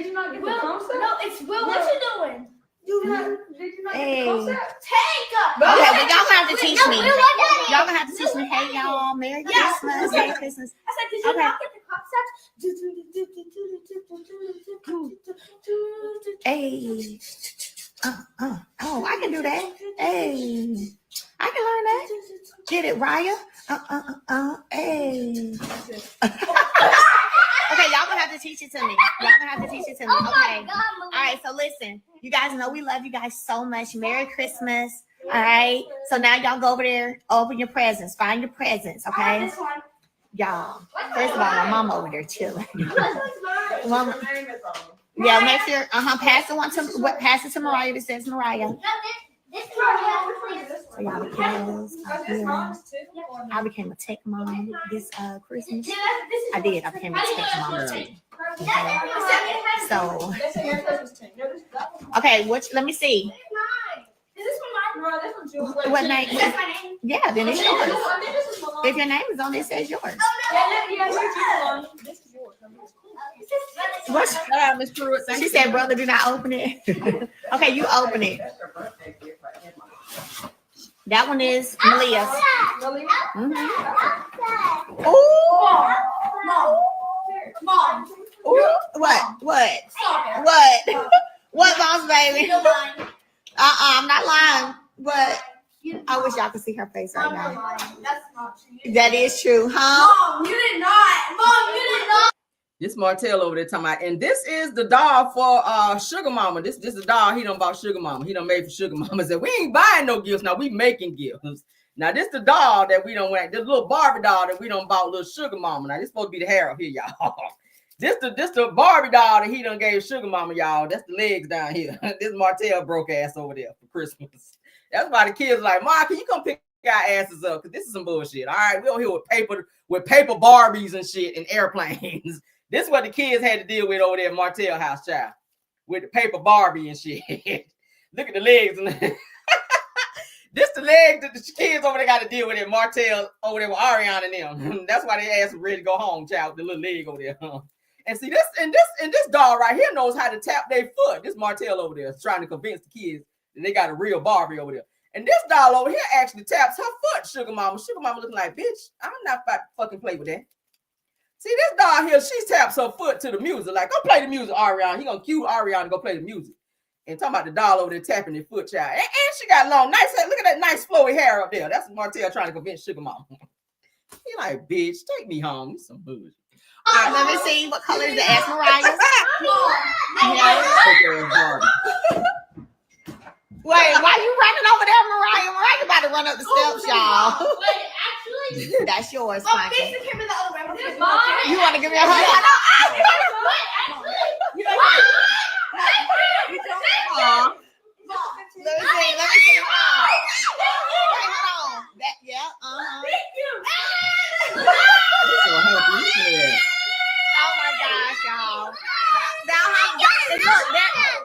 you not get the concept? No, it's Will. What you doing? Did you not Hey. get the concept? Take up. Okay, but y'all gonna have to teach me. Will, what that? Y'all gonna have to teach me. Hey, y'all. Merry Christmas. Merry Christmas. I said, did you Okay. not get the concept? Hey. Oh, I can do that. Hey. I can learn that. Get it, Raya? Hey. Okay, y'all gonna have to teach it to me. Okay. All right, so listen. You guys know we love you guys so much. Merry Christmas. All right. So now y'all go over there, open your presents, find your presents, okay? Y'all. First of all, my mom over there chilling. Mama. Yeah, make sure. Pass it to Mariah. That says Mariah. So y'all kids, I became a tech mom this Christmas. I did. I became a tech mom too. Okay. So, okay. Let me see. What name? Yeah, then it's yours. If your name is on it, it says yours. What? Miss Pruitt, She said, "Brother, do not open it." Okay, you open it. That one is Malia's. Mm-hmm. Ooh. What, boss baby? I'm not lying, but I wish y'all could see her face right now. That's not true. That is true, huh? Mom, you did not. Mom, you did not. This Martell over there talking about, and this is the doll for Sugar Mama. This is the doll he done bought Sugar Mama. He done made for Sugar Mama. Said we ain't buying no gifts now. We making gifts. Now this the doll that we don't want. This little Barbie doll that we done bought little Sugar Mama. Now this supposed to be the hair up here, y'all. This the Barbie doll that he done gave Sugar Mama, y'all. That's the legs down here. This Martell broke ass over there for Christmas. That's why the kids are like, Ma, can you come pick our asses up? Because this is some bullshit. All right, we over here with paper Barbies and shit and airplanes. This is what the kids had to deal with over there at Martell house, child. With the paper Barbie and shit. Look at the legs. This the legs that the kids over there got to deal with at Martell over there with Ariana and them. That's why they asked ready to go home, child, with the little leg over there. And see, this doll right here knows how to tap their foot. This Martell over there is trying to convince the kids that they got a real Barbie over there. And this doll over here actually taps her foot, Sugar Mama. Sugar Mama looking like, bitch, I'm not about to fucking play with that. See, this doll here, she taps her foot to the music. Like, go play the music, Ariana. He gonna cue Ariana to go play the music. And talking about the doll over there tapping her foot, child. And she got long, nice hair. Look at that nice flowy hair up there. That's Martell trying to convince Sugar Mama. He like, bitch, take me home. It's some bullshit. All right, let me see what color is the ass Mariah. Wait, why you running over there, Mariah? Mariah about to run up the steps, y'all. Wait, actually, that's yours, Mom, Frankie. fix the camera the other way. You want to give me a hug? Let me see. Hold on. That, yeah, Oh my gosh, y'all. Now,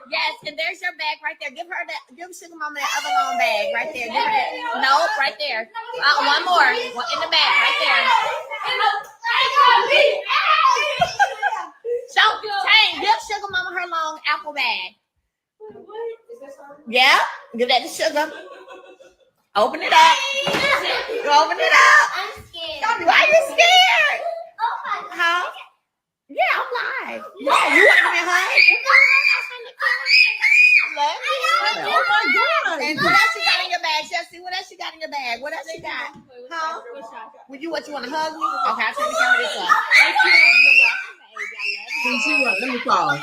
yes, and there's your bag right there. Give Sugar Mama that other long bag right there. Give her that. Nope, right there. One more. In the bag right there. So, Tane, give Sugar Mama her long apple bag. Yeah, give that to Sugar. Open it up. Open it up. I'm scared. Why are you scared? Oh my God. Huh? Yeah, I'm live. Yeah, you want to give me a hug? Oh my God. And what else you got in your bag, Chelsea? What else you got in your bag? What else you got? Huh? Would you want to hug me? Okay, I'll turn the camera this up. Thank you. You're welcome, baby. I love you. Let me call.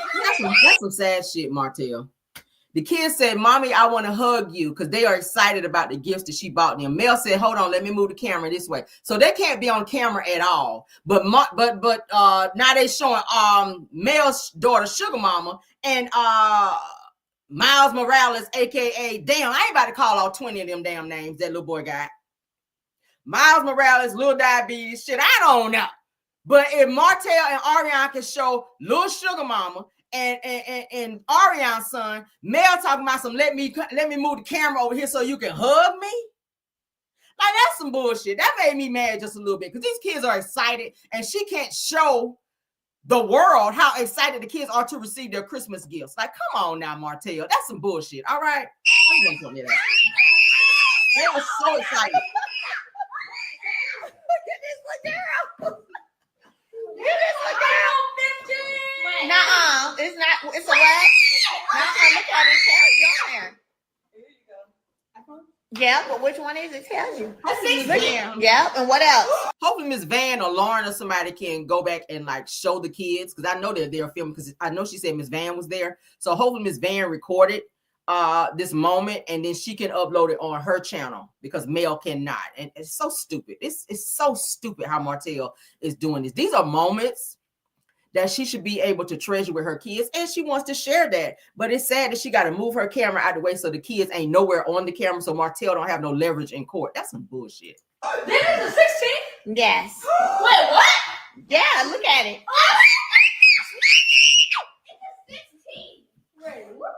That's some sad shit, Martel. The kids said, "Mommy, I want to hug you," because they are excited about the gifts that she bought them. Mel said, "Hold on, let me move the camera this way." So they can't be on camera at all. But now they showing Mel's daughter, Sugar Mama, and Miles Morales, aka damn, I ain't about to call all 20 of them damn names that little boy got. Miles Morales, little diabetes, shit, I don't know. But if Martel and Ariane can show little Sugar Mama and Ariane's son, Mel talking about some let me move the camera over here so you can hug me. Like, that's some bullshit. That made me mad just a little bit because these kids are excited and she can't show the world how excited the kids are to receive their Christmas gifts. Like, come on now, Martel. That's some bullshit. All right. I'm gonna tell me that. They are so excited. Look at this little girl. Look at this little girl. Nuh-uh. It's not. It's a what? Nuh-uh. Look at it. Tells you on there. Yeah, but which one is it? Tells you. Yeah, and what else? Hopefully Miss Van or Lauren or somebody can go back and like show the kids, because I know that they're filming, because I know she said Miss Van was there. So hopefully Miss Van recorded this moment and then she can upload it on her channel, because Mel cannot. And it's so stupid. It's so stupid how Martel is doing this. These are moments that she should be able to treasure with her kids, and she wants to share that. But it's sad that she got to move her camera out of the way so the kids ain't nowhere on the camera, so Martel don't have no leverage in court. That's some bullshit. This is the 16th? Yes. Wait, what? Yeah, look at it. It's the 16th. Wait, what?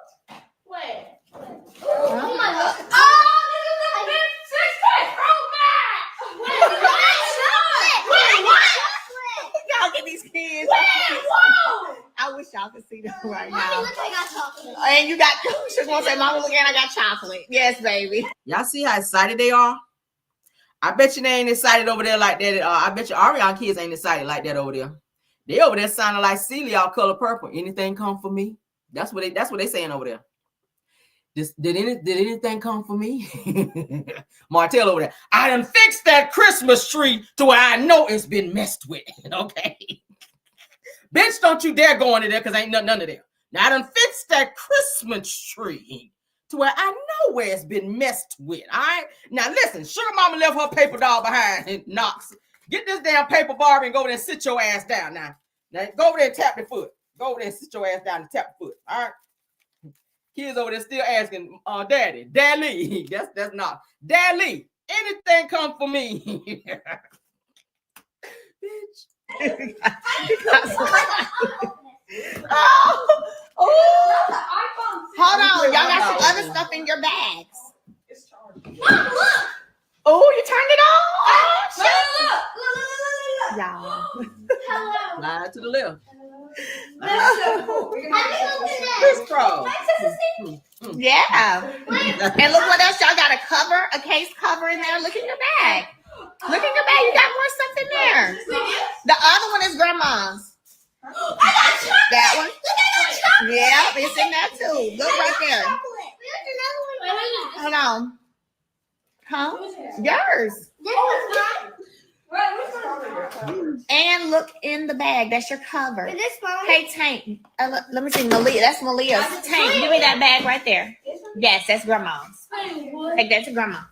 Wait. Oh my God. Oh, this is the 16th. Oh, my. Wait, what? Y'all get these kids. Whoa. I wish y'all could see them right Mommy, now. look, I got chocolate. And you got, she's gonna say, Mama, look at, I got chocolate. Yes, baby. Y'all see how excited they are? I bet you they ain't excited over there like that. I bet you Ariane kids ain't excited like that over there. They over there sounding like Celia, all color purple. Anything come for me? That's what they saying over there. Did anything come for me? Martel over there. I done fixed that Christmas tree to where I know it's been messed with. Okay. Bitch, don't you dare go into there, because ain't none of there. Now I done fixed that Christmas tree to where I know where it's been messed with. All right. Now listen, Sugar Mama left her paper doll behind in Knox. Get this damn paper Barbie and go over there and sit your ass down now. Now go over there and tap the foot. Go over there and sit your ass down and tap the foot. All right. Kids over there still asking, Daddy, that's not Daddy. Anything come for me? Bitch. Hold on, y'all got some other stuff in your bags. Oh, you turned it on? Oh, shit. Y'all. Slide to the left. Crisscross. Yeah. And look what else y'all got, a case cover in there. Look in your bag. Look in your bag. You got more stuff in there. The other one is grandma's. That one? Yeah, it's in there too. Look right there. Hold on. Huh? Yours. And look in the bag. That's your cover. Is this mine? Hey, Tank. Let me see. Malia. That's Malia's. Tank, give me that bag right there. Yes, that's grandma's. Take that to grandma.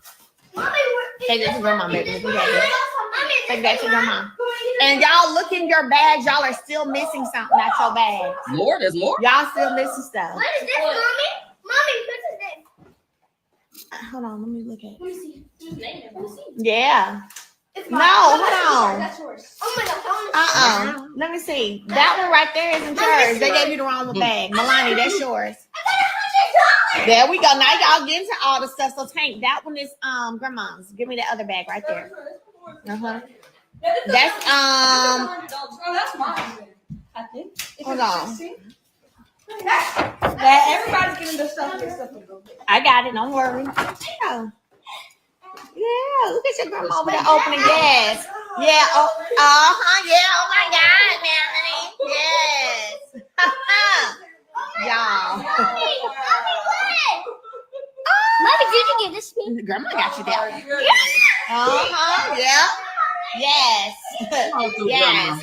Take that to grandma, baby. Take that to grandma. And y'all look in your bags. Y'all are still missing something out your bag. More? There's more? Y'all still missing stuff. What is this, Mommy? Mommy, what is this? Hold on. Let me look at it. Let me see. Let me see. Yeah. It's No, mine. hold on. That's yours. Oh my God. Let me see. That one right there isn't yours. They gave you the wrong bag. Milani, that's yours. I got There we go. Now y'all get into all the stuff. So Tank, that one is grandma's. Give me the other bag right there. Uh-huh. That's that's mine. I think. Hold on. That everybody's getting the stuff. I got it. Don't worry. Yeah. Yeah. Look at your grandma over there opening gas. Yeah. Oh. Yeah. Oh my God, Melanie. Yes. Y'all. Mommy, did you get this me? Grandma got you there. Yeah. Yes. Yes.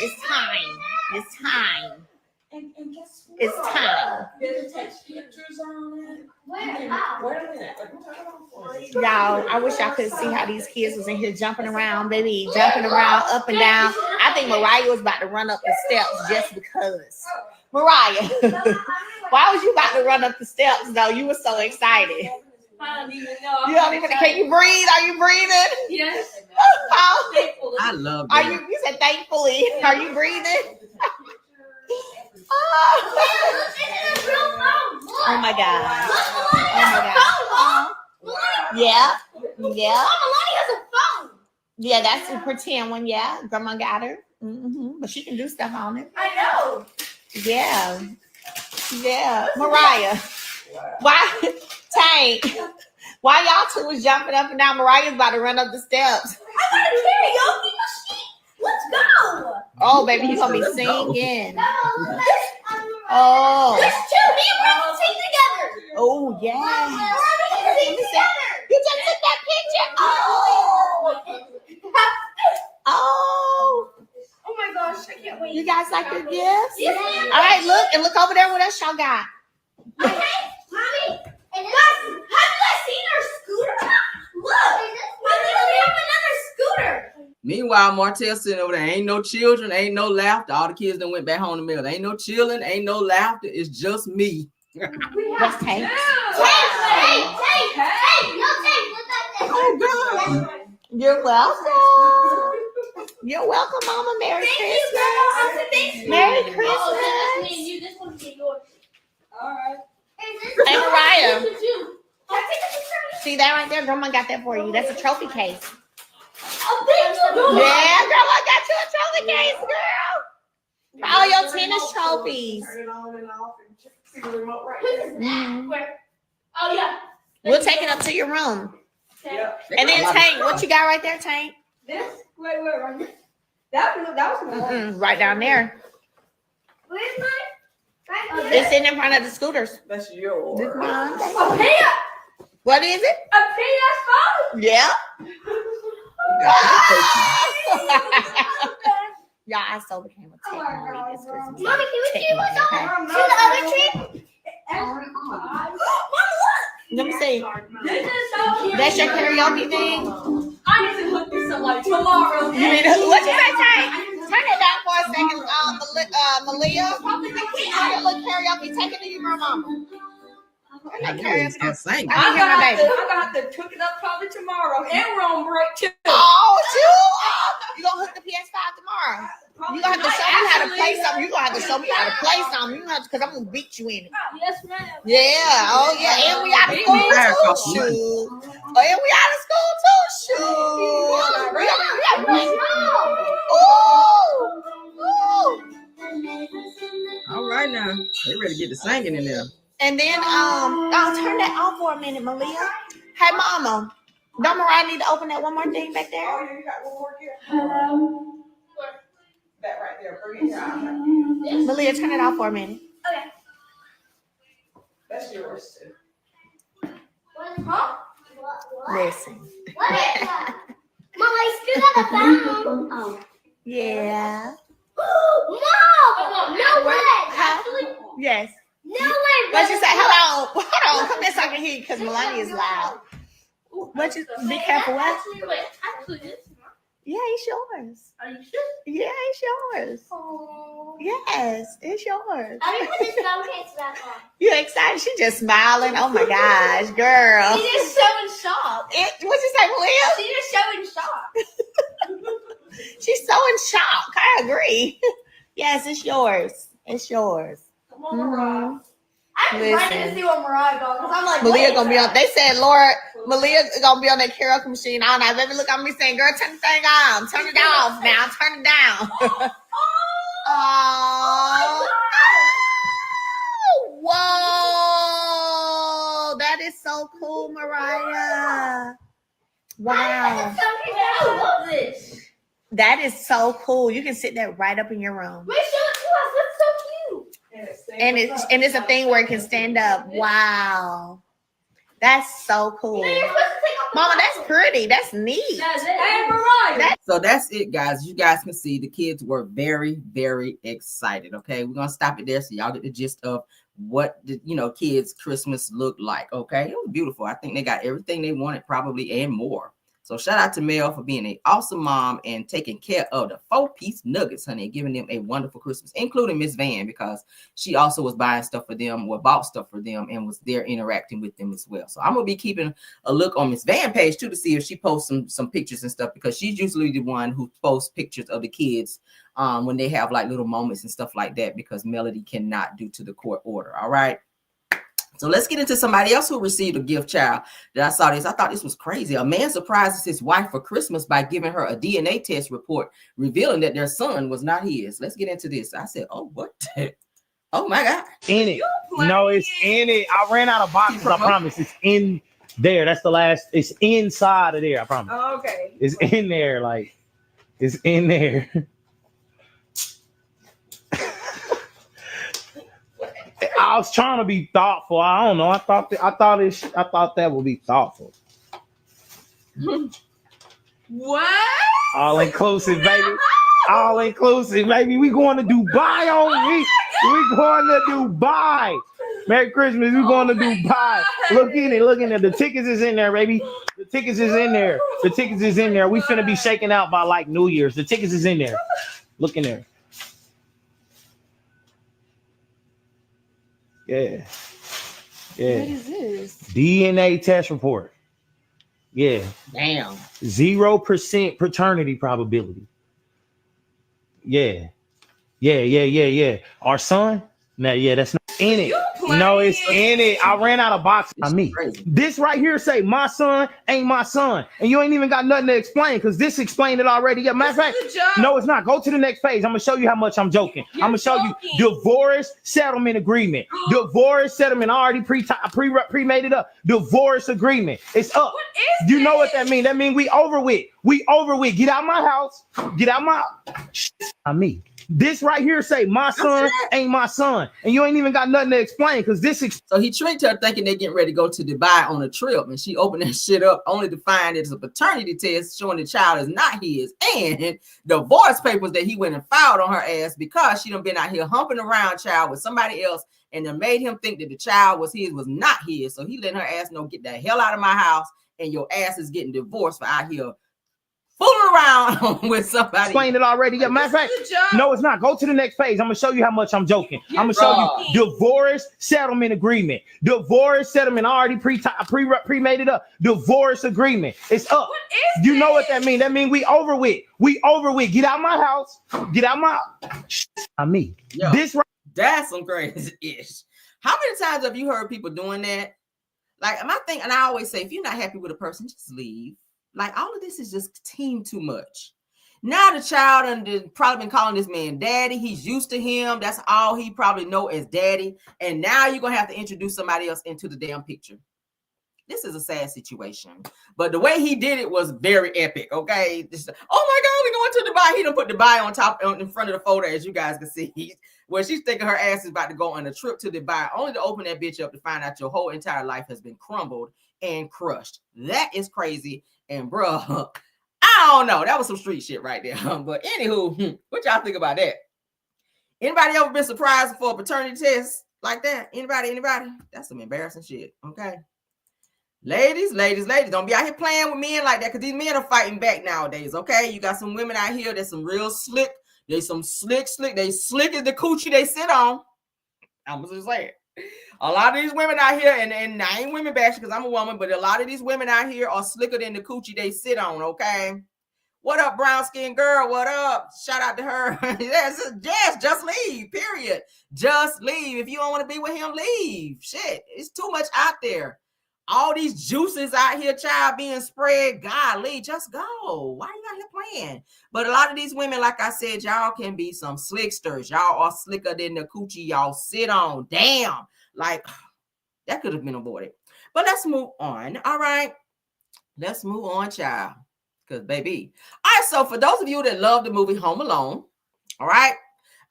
It's time. It's time. It's time. Y'all, I wish y'all could see how these kids was in here jumping around, baby, jumping around up and down. I think Mariah was about to run up the steps just because. Mariah, why was you about to run up the steps though? You were so excited. I don't even know. You don't even. Can you breathe? Are you breathing? Yes. I love Are that. you said thankfully. Are you breathing? Oh my God. Oh my God. Yeah. Yeah. Yeah, that's a pretend one. Yeah. Grandma got her. But she can do stuff on it. I know. Yeah. Yeah. Mariah. Why? Tank. Why y'all two was jumping up and down? Mariah's about to run up the steps. I got a karaoke machine. Let's go. Oh, baby, you gonna be Let's go. singing. Oh. Let's two. Me and Brandon sing together. Oh, yeah. We're sing together. You just took that picture. Oh. Oh. Oh my gosh, I can't wait. You guys like your gifts? Yeah. All right, look and look over there. What else y'all got? Okay, Mommy. And guys, have you guys seen our scooter? Look, we literally have another scooter. Meanwhile, Martel sitting over there. Ain't no children, ain't no laughter. All the kids that went back home to mill. Ain't no chilling, ain't no laughter. It's just me. What's Tank? Hey, no tape. Look at this. Oh God. You're welcome. You're welcome, Mama. Merry Christmas. Merry Christmas. You just want to get yours. All right. Hey, Mariah. See that right there? Grandma got that for you. That's a trophy case. Yeah, Grandma got you a trophy case, girl. All your tennis trophies. Where? Oh yeah. We'll take it up to your room. And then Tank, what you got right there, Tank? This? Wait, right here. That was Right down there. Where's mine? Right It's in front of the scooters. That's yours. This mine. A PS. What is it? A PS5. Yeah. Y'all, I so became a tech mommy this Christmas. Mommy, can we see what's Okay. on? See the other tree? Let me see. This is so cute. That's your karaoke thing? I need to hook this up like tomorrow. You need to, what you say, Tank? Turn it down for a second, Malia. I look karaoke. Take it to your grandmama. Turn that karaoke down. Sing. I can hear my baby. I'm gonna have to cook it up probably tomorrow, and we're on break too. Oh, you gonna hook the PS5 tomorrow? You gonna have to show me how to play something. You gonna have to show me how to play something. You gonna have to, because I'm gonna beat you in it. Yes, ma'am. Yeah. Oh, yeah. And we out of school too. Shoot. Oh, and we out of school too. Shoot. We Ooh. All right now. They ready to get the singing in there. And then I'll turn that off for a minute, Malia. Hey, Mama. Don't Mariah need to open that one more thing back there? Oh, you got one more here. That right there. Bring it down. Malia, turn it off for a minute. Okay. That's yours too. Huh? Listen. What is that? Mom, I still got a phone. Oh. Yeah. Mom! No way! Huh? Yes. No way! What you say? Hold on. Come here so I can hear you because Melania is loud. What you? Be careful. What? Actually, this is mine. Yeah, it's yours. Are you sure? Yeah, it's yours. Oh. Yes, it's yours. I didn't put this phone case back on. You excited? She just smiling. Oh my gosh, girl. She's just so in shock. What you say, Malia? She's just so in shock. She's so in shock. I agree. Yes, it's yours. It's yours. Come on, Mariah. I Listen. to see what Mariah goes. I'm like, Malia gonna be on. They said, Lord, Malia gonna be on that karaoke machine all night. Let me look at me saying, girl, turn the thing on. Turn it off now. Turn it down. Oh. Whoa. That is so cool, Mariah. Wow. I love this. That is so cool. You can sit that right up in your room. Wait, show it to us. That's so cute. And it's a thing where it can stand up. Wow. That's so cool. Mama, that's pretty. That's neat. Hey, Mariah. So that's it, guys. You guys can see the kids were very, very excited. Okay, we're gonna stop it there so y'all get the gist of what the kids' Christmas looked like. Okay, it was beautiful. I think they got everything they wanted, probably, and more. So shout out to Mel for being an awesome mom and taking care of the 4-piece nuggets, honey, and giving them a wonderful Christmas, including Miss Van, because she also was buying stuff for them, or bought stuff for them, and was there interacting with them as well. So I'm gonna be keeping a look on Miss Van page too to see if she posts some pictures and stuff, because she's usually the one who posts pictures of the kids when they have like little moments and stuff like that, because Melody cannot due to the court order. All right. So let's get into somebody else who received a gift, child. That I saw this. I thought this was crazy. A man surprises his wife for Christmas by giving her a DNA test report, revealing that their son was not his. Let's get into this. I said, oh, what? Oh, my God. In it. No, it's in it. I ran out of boxes. I promise. It's in there. That's the last. It's inside of there. I promise. Oh, okay. It's in there. Like, it's in there. I was trying to be thoughtful. I don't know. I thought that would be thoughtful. What? All inclusive, baby. All inclusive, baby. We going to Dubai on week. We going to Dubai. Merry Christmas. We going to Dubai. Look in it. Look in it. The tickets is in there, baby. The tickets is in there. The tickets is in there. We finna be shaking out by like New Year's. The tickets is in there. Look in there. Yeah. Yeah. What is this? DNA test report. Yeah. Damn. 0% paternity probability. Yeah. Yeah. Our son? Nah, yeah, that's not in it. No, it's in it. I ran out of boxes on me. Crazy. This right here say my son ain't my son. And you ain't even got nothing to explain because this explained it already. Yeah, matter of fact, no, it's not. Go to the next page. I'm gonna show you how much I'm joking. I'm gonna show you divorce settlement agreement. Divorce settlement. I already pre-made it up. Divorce agreement. It's up. What is you know what that means? That means we over with. We over with. Get out my house. Get out my on me. This right here say my son ain't my son, and you ain't even got nothing to explain because this. So he tricked her thinking they're getting ready to go to Dubai on a trip, and she opened that shit up only to find it's a paternity test showing the child is not his, and divorce papers that he went and filed on her ass because she done been out here humping around child with somebody else, and then made him think that the child was his, was not his. So he let her ass know, get the hell out of my house, and your ass is getting divorced for out here fooling around with somebody. Explained it already. Yeah, matter of fact, no, it's not. Go to the next page. I'm gonna show you how much I'm joking. I'm gonna show you divorce settlement agreement. Divorce settlement. I already pre-made it up. Divorce agreement. It's up. You know what that means? That means we over with. We over with. Get out my house. Get out my. On me. Yo, this right. That's some crazy ish. How many times have you heard people doing that? Like my thing, and I always say, if you're not happy with a person, just leave. Like all of this is just team too much. Now the child and probably been calling this man daddy. He's used to him. That's all he probably know as daddy. And now you're gonna have to introduce somebody else into the damn picture. This is a sad situation. But the way he did it was very epic. Okay. Oh my God, we're going to Dubai. He done put Dubai on top in front of the photo, as you guys can see. Where she's thinking her ass is about to go on a trip to Dubai, only to open that bitch up to find out your whole entire life has been crumbled and crushed. That is crazy. And bro, I don't know. That was some street shit right there. But anywho, what y'all think about that? Anybody ever been surprised for a paternity test like that? Anybody? That's some embarrassing shit. Okay. Ladies, don't be out here playing with men like that, because these men are fighting back nowadays. Okay. You got some women out here that's some real slick. They some slick. They slick as the coochie they sit on. I'm just saying. A lot of these women out here, and I ain't women bashing because I'm a woman, but a lot of these women out here are slicker than the coochie they sit on, okay? What up, brown skin girl? What up? Shout out to her. Yes, just leave. Period. Just leave. If you don't want to be with him, leave. Shit, it's too much out there. All these juices out here, child, being spread. Golly, just go. Why are you out here playing? But a lot of these women, like I said, y'all can be some slicksters. Y'all are slicker than the coochie y'all sit on. Damn. Like, that could have been avoided. But let's move on. All right. Let's move on, child. Because, baby. All right, so for those of you that love the movie Home Alone, all right,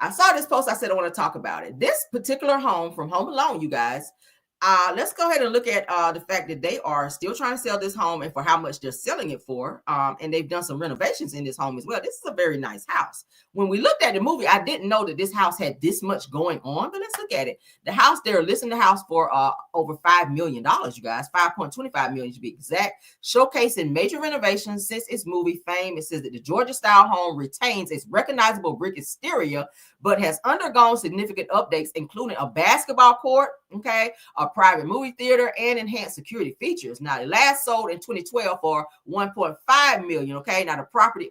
I saw this post. I said I want to talk about it. This particular home from Home Alone, you guys, let's go ahead and look at the fact that they are still trying to sell this home and for how much they're selling it for. And they've done some renovations in this home as well. This is a very nice house. When we looked at the movie, I didn't know that this house had this much going on, but let's look at it. The house, they're listing the house for over $5 million, you guys, $5.25 million to be exact, showcasing major renovations since its movie fame. It says that the Georgia-style home retains its recognizable brick exterior, but has undergone significant updates, including a basketball court, okay, a private movie theater, and enhanced security features. Now, it last sold in 2012 for $1.5 million, okay? Now, the property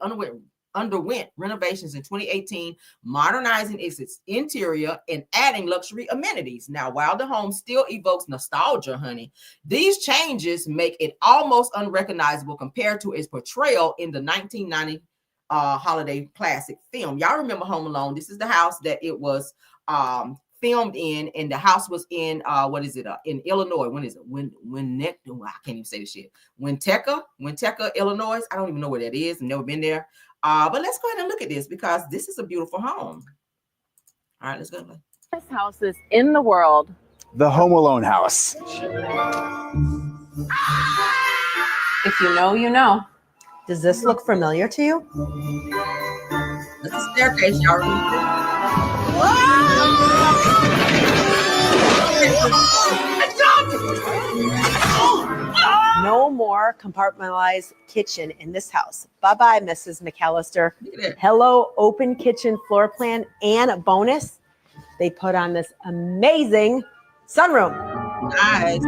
underwent renovations in 2018, modernizing its interior and adding luxury amenities. Now, while the home still evokes nostalgia, honey, these changes make it almost unrecognizable compared to its portrayal in the 1990 holiday classic film. Y'all remember Home Alone? This is the house that it was filmed in, and the house was in in Illinois. When is it? I can't even say the shit. Winnetka, Illinois. I don't even know where that is. I've never been there. But let's go ahead and look at this because this is a beautiful home. All right, let's go. Best houses in the world. The Home Alone house. If you know, you know. Does this look familiar to you? That's a staircase, y'all remember? No more compartmentalized kitchen in this house. Bye-bye, Mrs. McAllister. Hello, open kitchen floor plan, and a bonus, they put on this amazing sunroom. Nice.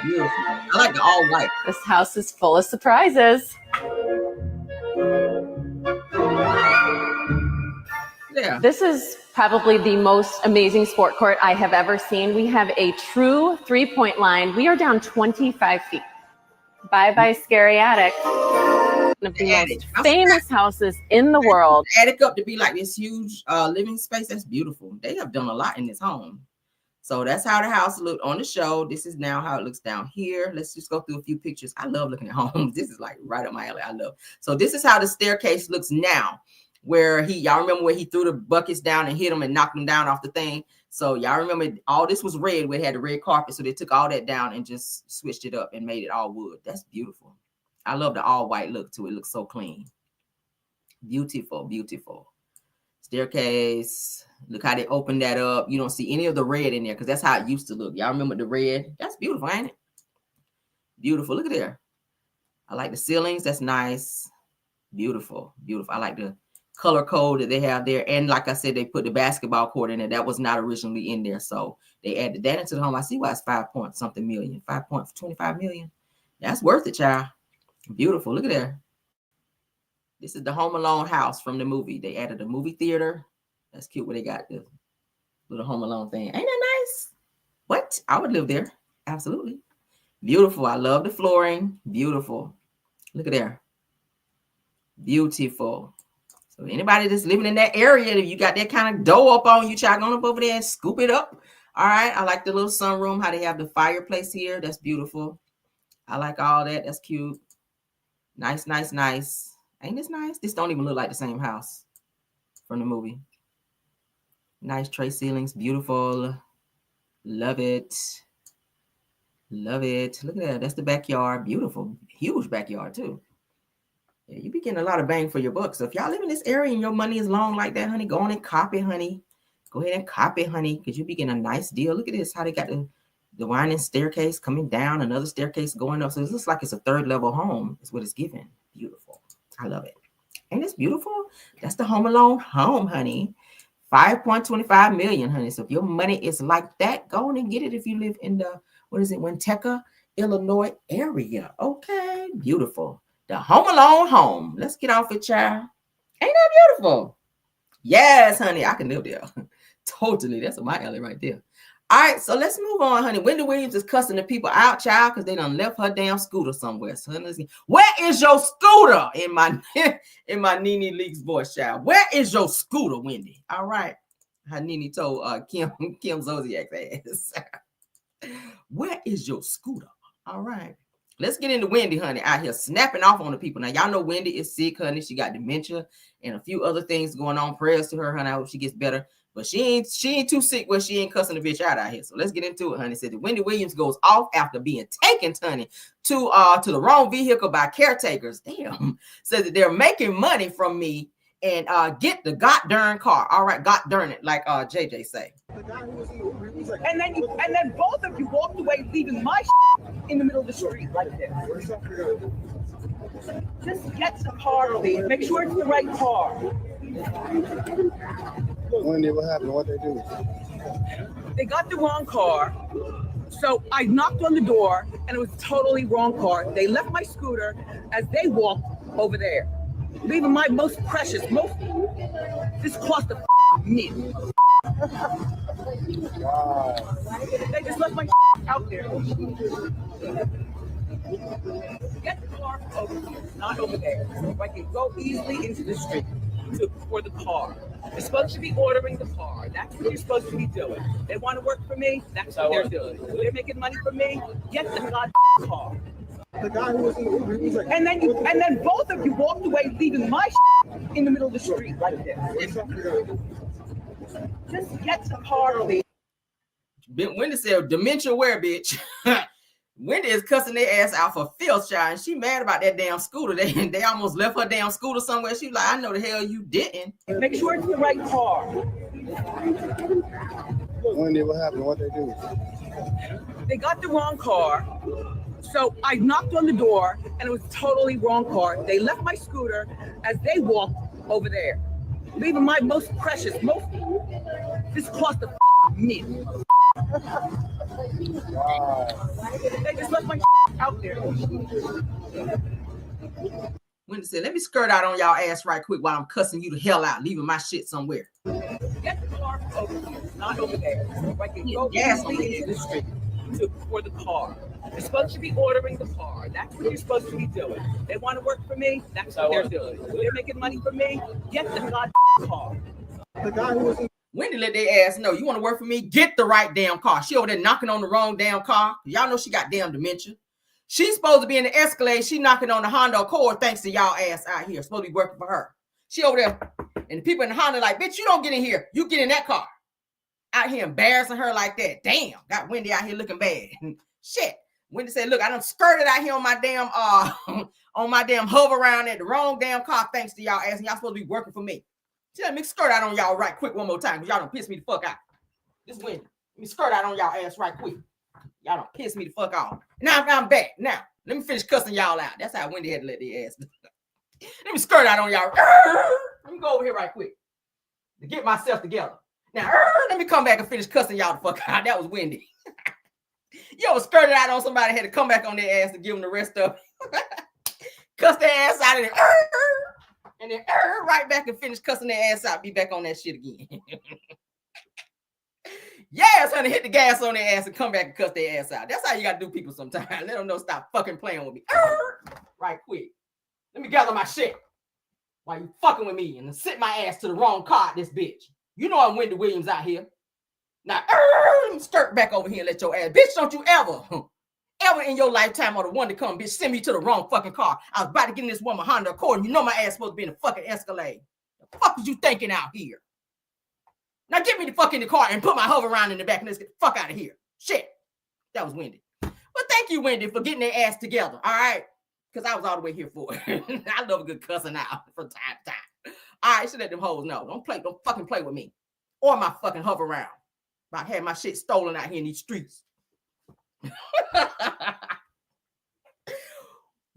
Beautiful. I like the all white. This house is full of surprises. Yeah. This is probably the most amazing sport court I have ever seen. We have a true three-point line. We are down 25 feet. Bye-bye, scary attic. One of the most famous houses in the world. Attic up to be like this huge living space. That's beautiful. They have done a lot in this home. So that's how the house looked on the show. This is now how it looks down here. Let's just go through a few pictures. I love looking at homes. This is like right up my alley. I love. So this is how the staircase looks now, where y'all remember where he threw the buckets down and hit them and knocked them down off the thing. So y'all remember all this was red. We had the red carpet. So they took all that down and just switched it up and made it all wood. That's beautiful. I love the all white look too. It looks so clean. Beautiful, beautiful. Staircase. Look how they opened that up. You don't see any of the red in there because that's how it used to look. Y'all remember the red? That's beautiful, ain't it? Beautiful. Look at there. I like the ceilings. That's nice. Beautiful. Beautiful. I like the color code that they have there. And like I said, they put the basketball court in there. That was not originally in there. So they added that into the home. I see why it's 5.something million. 5.25 million. That's worth it, child. Beautiful. Look at there. This is the Home Alone house from the movie. They added a movie theater. That's cute where they got the little Home Alone thing. Ain't that nice? What? I would live there. Absolutely. Beautiful. I love the flooring. Beautiful. Look at there. Beautiful. So anybody that's living in that area, if you got that kind of dough up on you, child, going up over there and scoop it up. All right. I like the little sunroom, how they have the fireplace here. That's beautiful. I like all that. That's cute. Nice, nice, nice. Ain't this nice? This don't even look like the same house from the movie. Nice tray ceilings. Beautiful. Love it. Love it. Look at that. That's the backyard. Beautiful. Huge backyard too. Yeah, you be getting a lot of bang for your buck. So if y'all live in this area and your money is long like that, honey, go on and cop it, honey. Go ahead and cop it, honey, because you be getting a nice deal. Look at this, how they got the winding staircase coming down, another staircase going up. So it looks like it's a third level home is what it's giving. Beautiful. I love it. Ain't this beautiful? That's the Home Alone home, honey. 5.25 million, honey. So if your money is like that, go on and get it if you live in the, Winnetka, Illinois area. Okay, beautiful. The Home Alone home. Let's get off it, child. Ain't that beautiful? Yes, honey, I can live there. Totally. That's my alley right there. All right, so let's move on, honey. Wendy Williams is cussing the people out, child, because they done left her damn scooter somewhere. So where is your scooter? In my Nene Leaks voice, child. Where is your scooter, Wendy? All right. How Nene told Kim Zodiac's ass. Where is your scooter? All right. Let's get into Wendy, honey, out here snapping off on the people. Now, y'all know Wendy is sick, honey. She got dementia and a few other things going on. Prayers to her, honey. I hope she gets better. But she ain't too sick where she ain't cussing the bitch out here. So let's get into it, honey. Said that Wendy Williams goes off after being taken, honey, to the wrong vehicle by caretakers. Damn. Says that they're making money from me and get the goddamn car. All right, god darn it, like JJ say. And then both of you walked away, leaving my in the middle of the street like this. Just get the car, please. Make sure it's the right car. Wendy, what happened? What they do? They got the wrong car. So I knocked on the door, and it was totally wrong car. They left my scooter as they walked over there, leaving my most precious, this cost a me. Wow. They just left my out there. Get the car over here, not over there. So I can go easily into the street for the car. You're supposed to be ordering the car. That's what you're supposed to be doing. They want to work for me. That's what they're doing. They're making money for me. Get the goddamn car. The guy who was in the Uber, he was like, and then both of you walked away, leaving my in the middle of the street like this. Just get the car, please. Wendy said, dementia where, bitch? Wendy is cussing their ass out for filth, child, and she mad about that damn scooter. They almost left her damn scooter somewhere. She like, I know the hell you didn't. Make sure it's the right car. Wendy, what happened? What they do? They got the wrong car. So I knocked on the door, and it was totally wrong car. They left my scooter as they walked over there, leaving my most precious, this cost a me. Wow. They just left my out there. Wendy said, let me skirt out on y'all ass right quick while I'm cussing you the hell out, leaving my shit somewhere. Get the car over here, not over there. So I can go easily into the street for the car. You're supposed to be ordering the car. That's what you're supposed to be doing. They want to work for me. That's what they're doing. They're making money for me. Get the goddamn car. The guy who was in Wendy let their ass know, you want to work for me? Get the right damn car. She over there knocking on the wrong damn car. Y'all know she got damn dementia. She's supposed to be in the Escalade. She knocking on the Honda Accord thanks to y'all ass out here. Supposed to be working for her. She over there. And the people in the Honda like, bitch, you don't get in here. You get in that car. Out here embarrassing her like that. Damn. Got Wendy out here looking bad. Shit. Wendy said, look, I done skirted out here on my damn hover around at the wrong damn car thanks to y'all ass. And y'all supposed to be working for me. See, let me skirt out on y'all right quick one more time because y'all done piss me the fuck out. This Wendy. Let me skirt out on y'all ass right quick. Y'all done piss me the fuck off. Now I'm back. Now, let me finish cussing y'all out. That's how Wendy had to let their ass. Let me skirt out on y'all. Let me go over here right quick to get myself together. Now, let me come back and finish cussing y'all the fuck out. That was Wendy. You ever skirted out on somebody, had to come back on their ass to give them the rest of it. Cuss their ass out and then right back and finish cussing their ass out. Be back on that shit again. Yes, honey, hit the gas on their ass and come back and cuss their ass out. That's how you got to do people sometimes. Let them know stop fucking playing with me. Right quick. Let me gather my shit while you fucking with me and sit my ass to the wrong car, this bitch. You know I'm Wendy Williams out here. Now, let me skirt back over here and let your ass. Bitch, don't you ever in your lifetime or the one to come, bitch, send me to the wrong fucking car. I was about to get in this woman Honda Accord. You know my ass supposed to be in the fucking Escalade. The fuck was you thinking out here? Now get me the fuck in the car and put my hover around in the back and let's get the fuck out of here. Shit. That was Wendy. Well, thank you, Wendy, for getting their ass together. All right. Because I was all the way here for it. I love a good cussing out from time to time. All right, so let them hoes know. Don't fucking play with me. Or my fucking hover around. About having my shit stolen out here in these streets.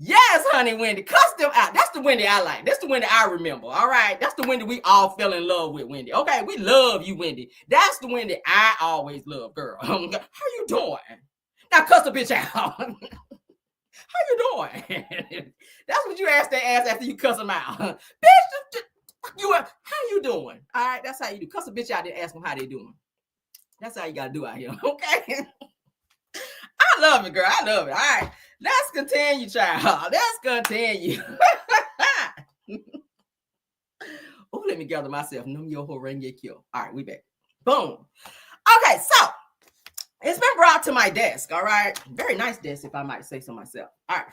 Yes, honey, Wendy. Cuss them out. That's the Wendy I like. That's the Wendy I remember. All right. That's the Wendy we all fell in love with, Wendy. Okay, we love you, Wendy. That's the Wendy I always love, girl. How you doing? Now cuss the bitch out. How you doing? That's what you ask that ass after you cuss them out. Bitch, how you doing? All right, that's how you do. Cuss a bitch out there, ask them how they doing. That's how you gotta do out here, okay? I love it, girl. I love it. All right, let's continue, child. Let's continue. Oh, let me gather myself. All right, we back. Boom. Okay, so it's been brought to my desk. All right, very nice desk, if I might say so myself. All right,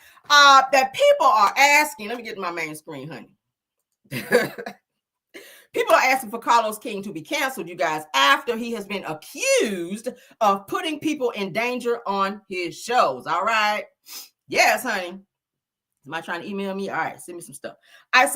that people are asking. Let me get to my main screen, honey. People are asking for Carlos King to be canceled, you guys, after he has been accused of putting people in danger on his shows. All right. Yes, honey. Am I trying to email me? All right, send me some stuff. All right,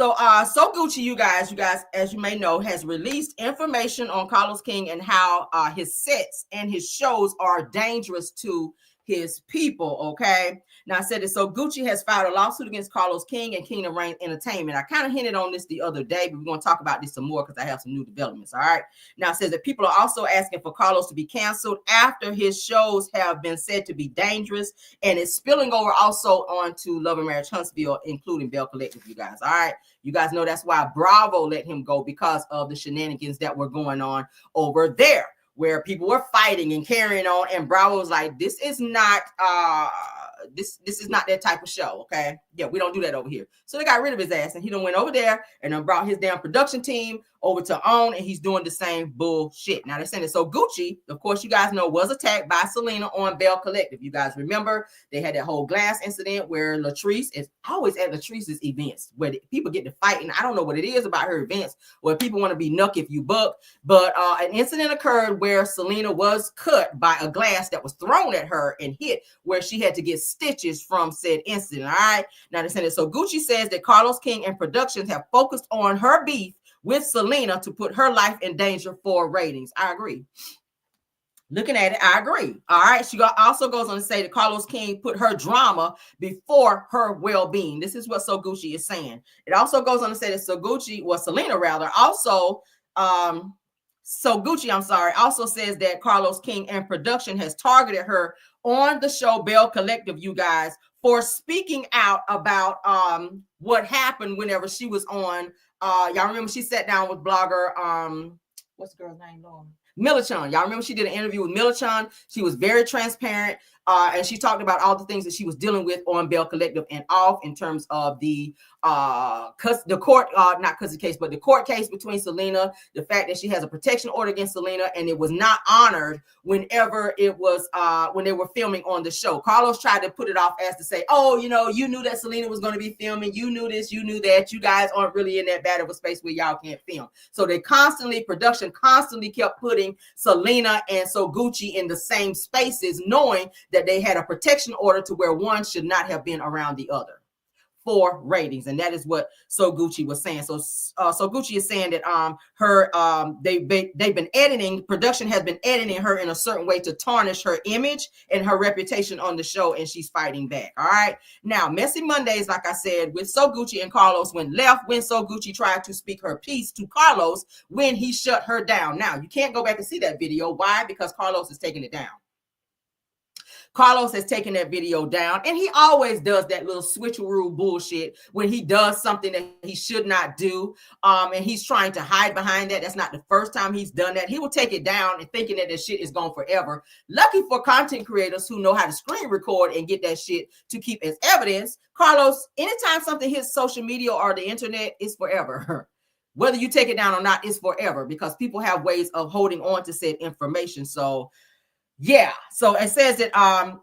so Gucci, you guys, as you may know, has released information on Carlos King and how his sets and his shows are dangerous to his people. Okay. Now I said it. So Gucci has filed a lawsuit against Carlos King and Kingdom Reigns Entertainment. I kind of hinted on this the other day, but we're going to talk about this some more because I have some new developments. All right. Now it says that people are also asking for Carlos to be canceled after his shows have been said to be dangerous, and it's spilling over also onto Love and Marriage Huntsville, including Bell Collective, you guys. All right. You guys know that's why Bravo let him go, because of the shenanigans that were going on over there, where people were fighting and carrying on, and Bravo was like, this is not this is not that type of show. Okay, yeah, we don't do that over here. So they got rid of his ass, and he done went over there and then brought his damn production team over to OWN, and he's doing the same bullshit. Now they're saying it. So Gucci, of course, you guys know, was attacked by Selena on Bell Collective. You guys remember they had that whole glass incident where Latrice is always at Latrice's events where people get to fight, and I don't know what it is about her events where people want to be nuck if you buck, but an incident occurred where Selena was cut by a glass that was thrown at her and hit, where she had to get stitches from said incident. All right, now they're saying it. So Gucci says that Carlos King and productions have focused on her beef with Selena to put her life in danger for ratings. I agree. Looking at it, I agree. All right. She also goes on to say that Carlos King put her drama before her well-being. This is what So Gucci is saying. It also goes on to say that Selena rather, also, So Gucci, I'm sorry, also says that Carlos King and production has targeted her on the show Bell Collective, you guys, for speaking out about what happened whenever she was on. Y'all remember she sat down with blogger, what's the girl's name, Lord? Millichan. Y'all remember she did an interview with Millichan. She was very transparent, and she talked about all the things that she was dealing with on Bell Collective and off, in terms of the court case between Selena, the fact that she has a protection order against Selena, and it was not honored whenever it was when they were filming on the show. Carlos tried to put it off as to say, oh, you knew that Selena was going to be filming, you knew this, you knew that, you guys aren't really in that bad of a space where y'all can't film. So production constantly kept putting Selena and So Gucci in the same spaces, knowing that they had a protection order to where one should not have been around the other for ratings. And that is what So Gucci was saying. So Gucci is saying that they've been editing, production has been editing her in a certain way to tarnish her image and her reputation on the show, and she's fighting back. All right. Now, messy Mondays, like I said, with So Gucci and Carlos went left when So Gucci tried to speak her piece to Carlos when he shut her down. Now, you can't go back and see that video. Why? Because Carlos is taking it down. Carlos has taken that video down, and he always does that little switcheroo bullshit when he does something that he should not do, and he's trying to hide behind that. That's not the first time he's done that. He will take it down and thinking that this shit is gone forever. Lucky for content creators who know how to screen record and get that shit to keep as evidence, Carlos, anytime something hits social media or the internet, it's forever. Whether you take it down or not, it's forever, because people have ways of holding on to said information. So yeah, so it says that,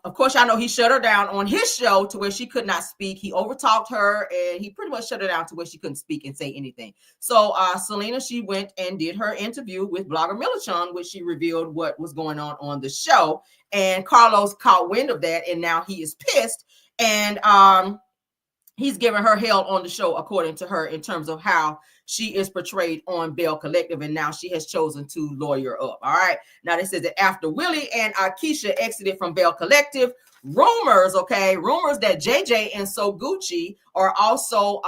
of course, y'all know he shut her down on his show to where she could not speak. He overtalked her, and he pretty much shut her down to where she couldn't speak and say anything. So Selena, she went and did her interview with blogger Millichan, which she revealed what was going on the show. And Carlos caught wind of that, and now he is pissed. And he's giving her hell on the show, according to her, in terms of how she is portrayed on Bell Collective, and now she has chosen to lawyer up. All right. Now, this says that after Willie and Akeisha exited from Bell Collective, rumors that JJ and So Gucci are also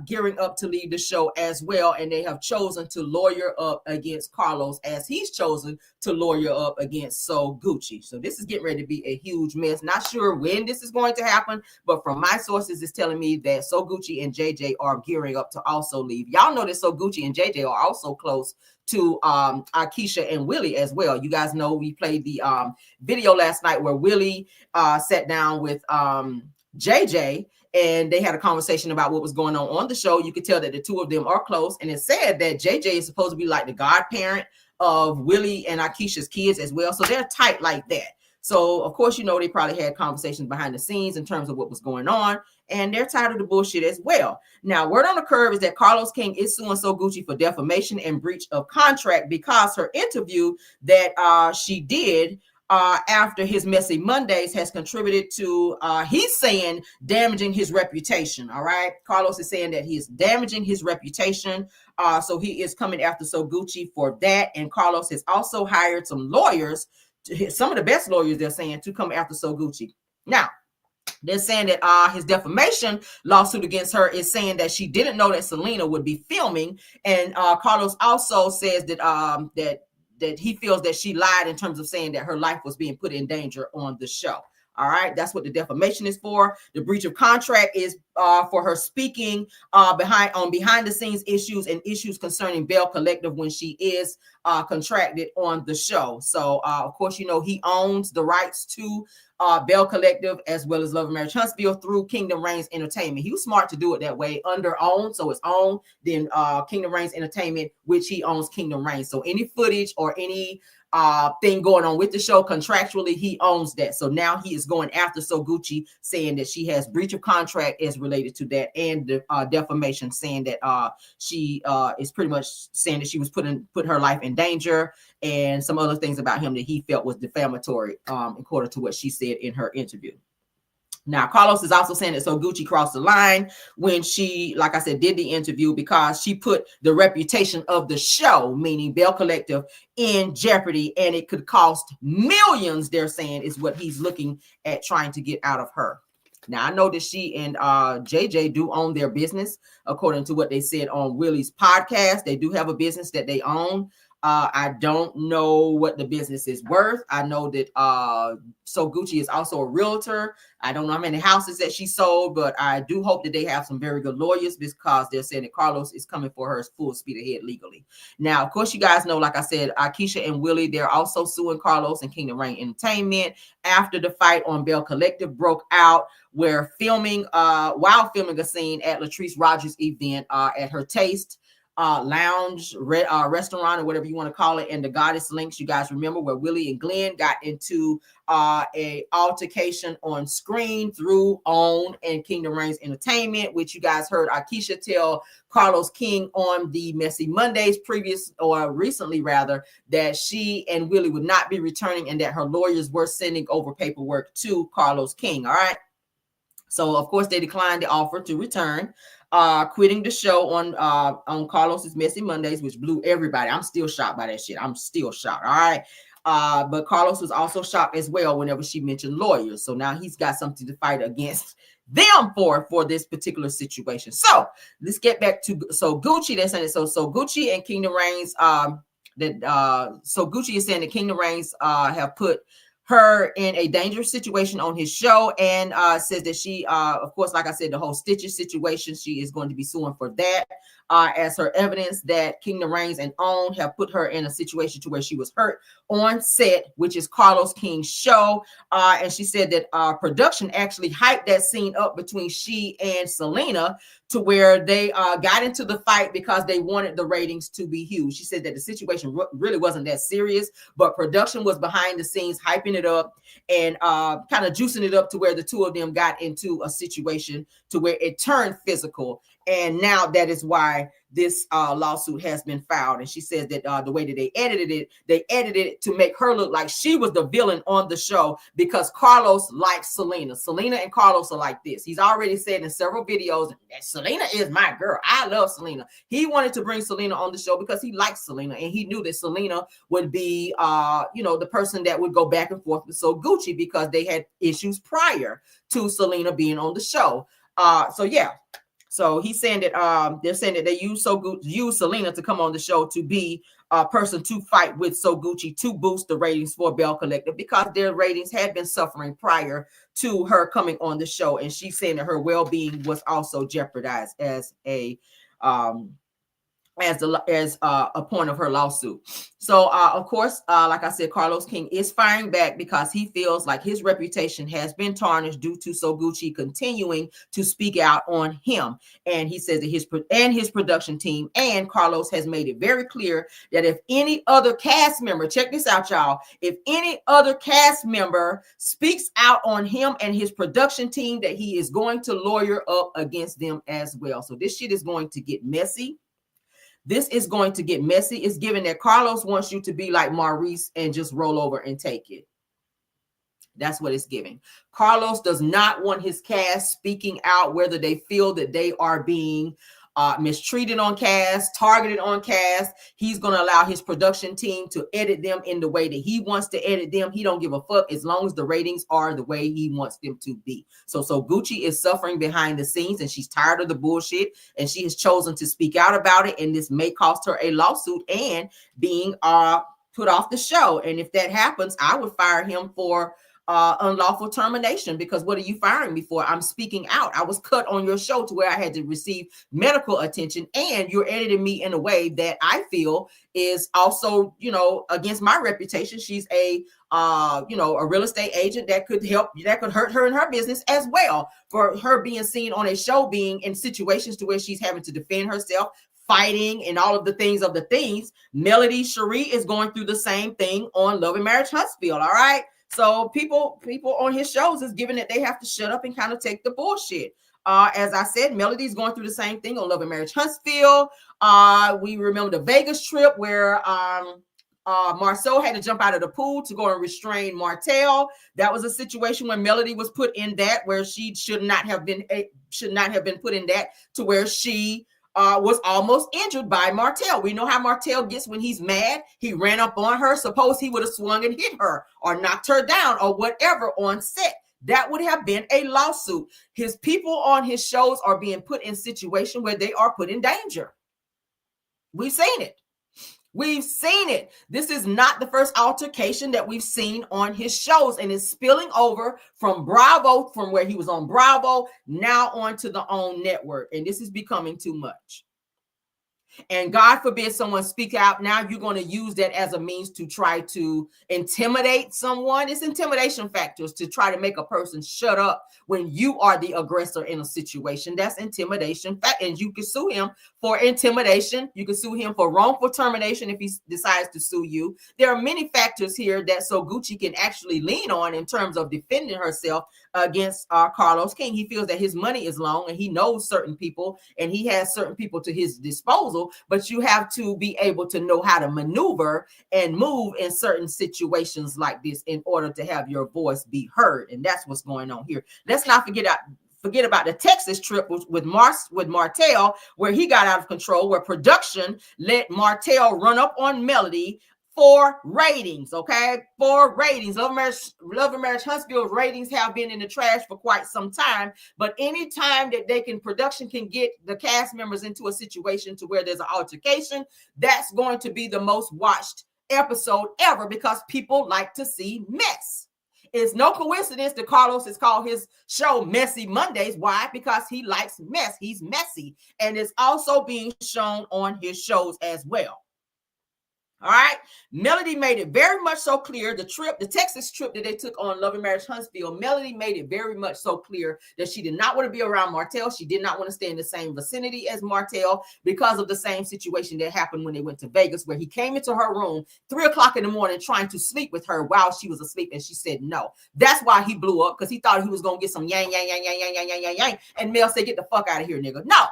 gearing up to leave the show as well, and they have chosen to lawyer up against Carlos as he's chosen to lawyer up against So Gucci. So this is getting ready to be a huge mess. Not sure when this is going to happen, but from my sources, it's telling me that So Gucci and JJ are gearing up to also leave. Y'all know that So Gucci and JJ are also close to Akeisha and Willie as well. You guys know we played the video last night where Willie sat down with JJ, and they had a conversation about what was going on the show. You could tell that the two of them are close, and it said that JJ is supposed to be like the godparent of Willie and Akeisha's kids as well. So they're tight like that. So of course, you know, they probably had conversations behind the scenes in terms of what was going on, and they're tired of the bullshit as well. Now, word on the curve is that Carlos King is suing So Gucci for defamation and breach of contract because her interview that she did after his Messy Mondays has contributed to, he's saying, damaging his reputation. All right. Carlos is saying that he is damaging his reputation. So he is coming after So Gucci for that. And Carlos has also hired some lawyers, some of the best lawyers, they're saying, to come after So Gucci. Now, they're saying that his defamation lawsuit against her is saying that she didn't know that Selena would be filming. And Carlos also says that that he feels that she lied in terms of saying that her life was being put in danger on the show. All right, that's what the defamation is for. The breach of contract is for her speaking behind the scenes issues and issues concerning Bell Collective when she is contracted on the show. So of course, you know, he owns the rights to Bell Collective as well as Love and Marriage Huntsville through Kingdom Reigns Entertainment. He was smart to do it that way, under owned, so it's owned, then Kingdom Reigns Entertainment, which he owns Kingdom Reigns. So any footage or any thing going on with the show contractually, he owns that. So now he is going after So Gucci, saying that she has breach of contract as related to that, and the defamation, saying that she is pretty much saying that she was put her life in danger, and some other things about him that he felt was defamatory, according to what she said in her interview. Now, Carlos is also saying that So Gucci crossed the line when she, like I said, did the interview because she put the reputation of the show, meaning Bell Collective, in jeopardy, and it could cost millions, they're saying, is what he's looking at trying to get out of her. Now, I know that she and JJ do own their business, according to what they said on Willie's podcast. They do have a business that they own. I don't know what the business is worth. I know that So Gucci is also a realtor. I don't know how many houses that she sold, but I do hope that they have some very good lawyers because they're saying that Carlos is coming for her full speed ahead legally. Now, of course, you guys know, like I said, Akeisha and Willie, they're also suing Carlos and Kingdom Reigns Entertainment after the fight on Bell Collective broke out, where while filming a scene at Latrice Rogers' event at her Taste lounge restaurant, or whatever you want to call it, and the Goddess Links, you guys remember, where Willie and Glenn got into a altercation on screen through OWN and Kingdom Reigns Entertainment, which you guys heard Akeisha tell Carlos King on the Messy Mondays recently rather, that she and Willie would not be returning and that her lawyers were sending over paperwork to Carlos King. All right. So of course they declined the offer to return, quitting the show on Carlos's Messy Mondays, which blew everybody. I'm still shocked by that shit. I'm still shocked. All right. But Carlos was also shocked as well whenever she mentioned lawyers. So now he's got something to fight against them for this particular situation. So let's get back to So Gucci. They're saying so Gucci and Kingdom Reigns, So Gucci is saying that Kingdom Reigns have put her in a dangerous situation on his show, and says that she, of course, like I said, the whole Stitches situation, she is going to be suing for that as her evidence that Kingdom Reigns and OWN have put her in a situation to where she was hurt on set, which is Carlos King's show. And she said that production actually hyped that scene up between she and Selena to where they got into the fight because they wanted the ratings to be huge. She said that the situation really wasn't that serious, but production was behind the scenes hyping it up and kind of juicing it up to where the two of them got into a situation to where it turned physical. And now that is why this lawsuit has been filed. And she says that the way that they edited it to make her look like she was the villain on the show because Carlos likes Selena. Selena and Carlos are like this. He's already said in several videos that Selena is my girl. I love Selena. He wanted to bring Selena on the show because he likes Selena, and he knew that Selena would be, the person that would go back and forth with So Gucci because they had issues prior to Selena being on the show. So he's saying that they're saying that they use Selena to come on the show to be a person to fight with So Gucci to boost the ratings for Bell Collective because their ratings had been suffering prior to her coming on the show, and she's saying that her well-being was also jeopardized as a point of her lawsuit. So of course, like I said, Carlos King is firing back because he feels like his reputation has been tarnished due to So Gucci continuing to speak out on him. And he says that his production team and Carlos has made it very clear that if any other cast member, check this out, y'all, if any other cast member speaks out on him and his production team, that he is going to lawyer up against them as well. So this shit is going to get messy. This is going to get messy. It's given that Carlos wants you to be like Maurice and just roll over and take it. That's what it's giving. Carlos does not want his cast speaking out whether they feel that they are being mistreated on cast, targeted on cast. He's going to allow his production team to edit them in the way that he wants to edit them. He don't give a fuck as long as the ratings are the way he wants them to be. So Gucci is suffering behind the scenes, and she's tired of the bullshit, and she has chosen to speak out about it, and this may cost her a lawsuit and being put off the show. And if that happens, I would fire him for unlawful termination, because what are you firing me for? I'm speaking out. I was cut on your show to where I had to receive medical attention, and you're editing me in a way that I feel is also, against my reputation. She's a real estate agent that could hurt her in her business as well, for her being seen on a show, being in situations to where she's having to defend herself, fighting, and all of the things. Melody Cherie is going through the same thing on Love and Marriage Huntsville. All right. So people on his shows is given that they have to shut up and kind of take the bullshit. As I said, Melody's going through the same thing on Love and Marriage Huntsville. We remember the Vegas trip where Marceau had to jump out of the pool to go and restrain Martel. That was a situation where Melody was put in that, where she should not have been put in that, to where she was almost injured by Martel. We know how Martel gets when he's mad. He ran up on her. Suppose he would have swung and hit her or knocked her down or whatever on set. That would have been a lawsuit. His people on his shows are being put in situations where they are put in danger. We've seen it. We've seen it. This is not the first altercation that we've seen on his shows, and it's spilling over from Bravo, from where he was on Bravo, now onto the OWN network. And this is becoming too much. And God forbid someone speak out. Now you're going to use that as a means to try to intimidate someone. It's intimidation factors to try to make a person shut up when you are the aggressor in a situation. That's intimidation. And you can sue him for intimidation. You can sue him for wrongful termination if he decides to sue you. There are many factors here that So Gucci can actually lean on in terms of defending herself against Carlos King. He feels that his money is long, and he knows certain people, and he has certain people to his disposal. But you have to be able to know how to maneuver and move in certain situations like this in order to have your voice be heard. And that's what's going on here. Let's not forget about the Texas trip with Martel, where he got out of control, where production let Martel run up on Melody for ratings, okay? For ratings. Love and Marriage Huntsville ratings have been in the trash for quite some time, but anytime that production can get the cast members into a situation to where there's an altercation, that's going to be the most watched episode ever, because people like to see mess. It's no coincidence that Carlos has called his show Messy Mondays. Why? Because he likes mess. He's messy. And it's also being shown on his shows as well. All right. Melody made it very much so clear. The Texas trip that they took on Love and Marriage Huntsville, Melody made it very much so clear that she did not want to be around Martel. She did not want to stay in the same vicinity as Martel because of the same situation that happened when they went to Vegas, where he came into her room 3 o'clock in the morning trying to sleep with her while she was asleep, and she said no. That's why he blew up, because he thought he was going to get some yang. And Mel said, "Get the fuck out of here, nigga." No.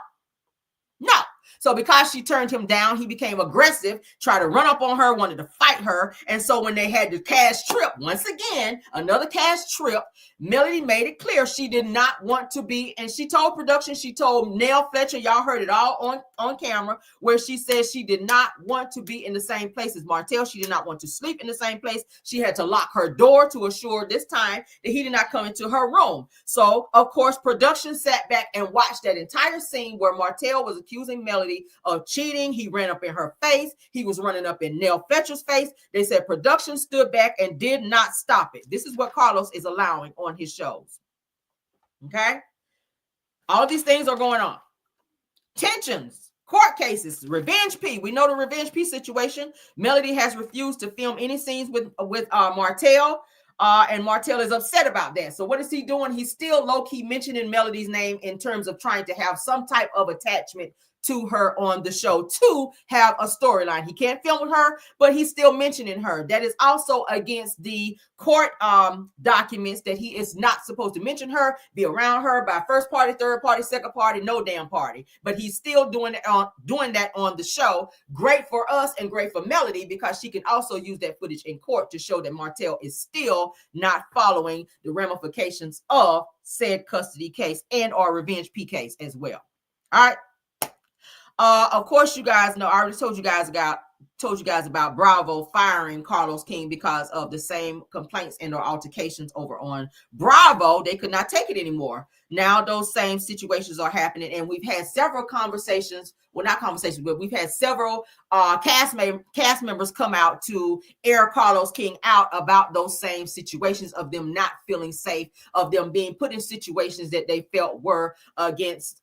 No. So because she turned him down, he became aggressive, tried to run up on her, wanted to fight her. And so when they had the cash trip, once again, another cash trip, Melody made it clear she did not want to be, and she told production, she told Nell Fletcher, y'all heard it all on camera, where she said she did not want to be in the same place as Martel. She did not want to sleep in the same place. She had to lock her door to assure this time that he did not come into her room. So, of course, production sat back and watched that entire scene where Martel was accusing Melody of cheating. He ran up in her face. He was running up in Nell Fletcher's face. They said production stood back and did not stop it. This is what Carlos is allowing on his shows. Okay? All these things are going on. Tensions, court cases, Revenge P. We know the Revenge P situation. Melody has refused to film any scenes with Martel. And Martel is upset about that. So what is he doing? He's still low-key mentioning Melody's name in terms of trying to have some type of attachment to her on the show to have a storyline. He can't film with her, but he's still mentioning her. That is also against the court documents that he is not supposed to mention her, be around her by first party, third party, second party, no damn party. But he's still doing that on the show. Great for us and great for Melody because she can also use that footage in court to show that Martel is still not following the ramifications of said custody case and or Revenge P case as well. All right. Of course, you guys know, I already told you guys about Bravo firing Carlos King because of the same complaints and or altercations over on Bravo. They could not take it anymore. Now those same situations are happening, and we've had several conversations. Well, not conversations, but we've had several cast members come out to air Carlos King out about those same situations of them not feeling safe, of them being put in situations that they felt were against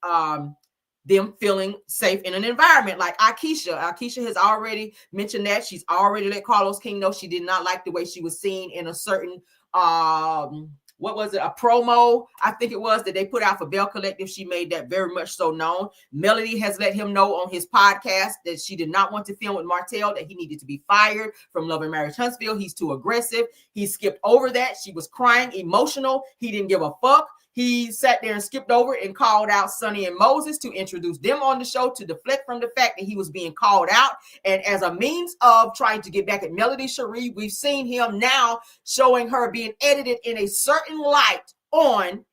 them feeling safe in an environment. Like Akeisha has already mentioned that. She's already let Carlos King know she did not like the way she was seen in a certain what was it, a promo, I think it was, that they put out for Bell Collective. She made that very much so known. Melody has let him know on his podcast that she did not want to film with Martel, that he needed to be fired from Love and Marriage Huntsville. He's too aggressive. He skipped over that. She was crying, emotional. He didn't give a fuck. He sat there and skipped over it and called out Sonny and Moses to introduce them on the show to deflect from the fact that he was being called out. And as a means of trying to get back at Melody Cherie, we've seen him now showing her being edited in a certain light on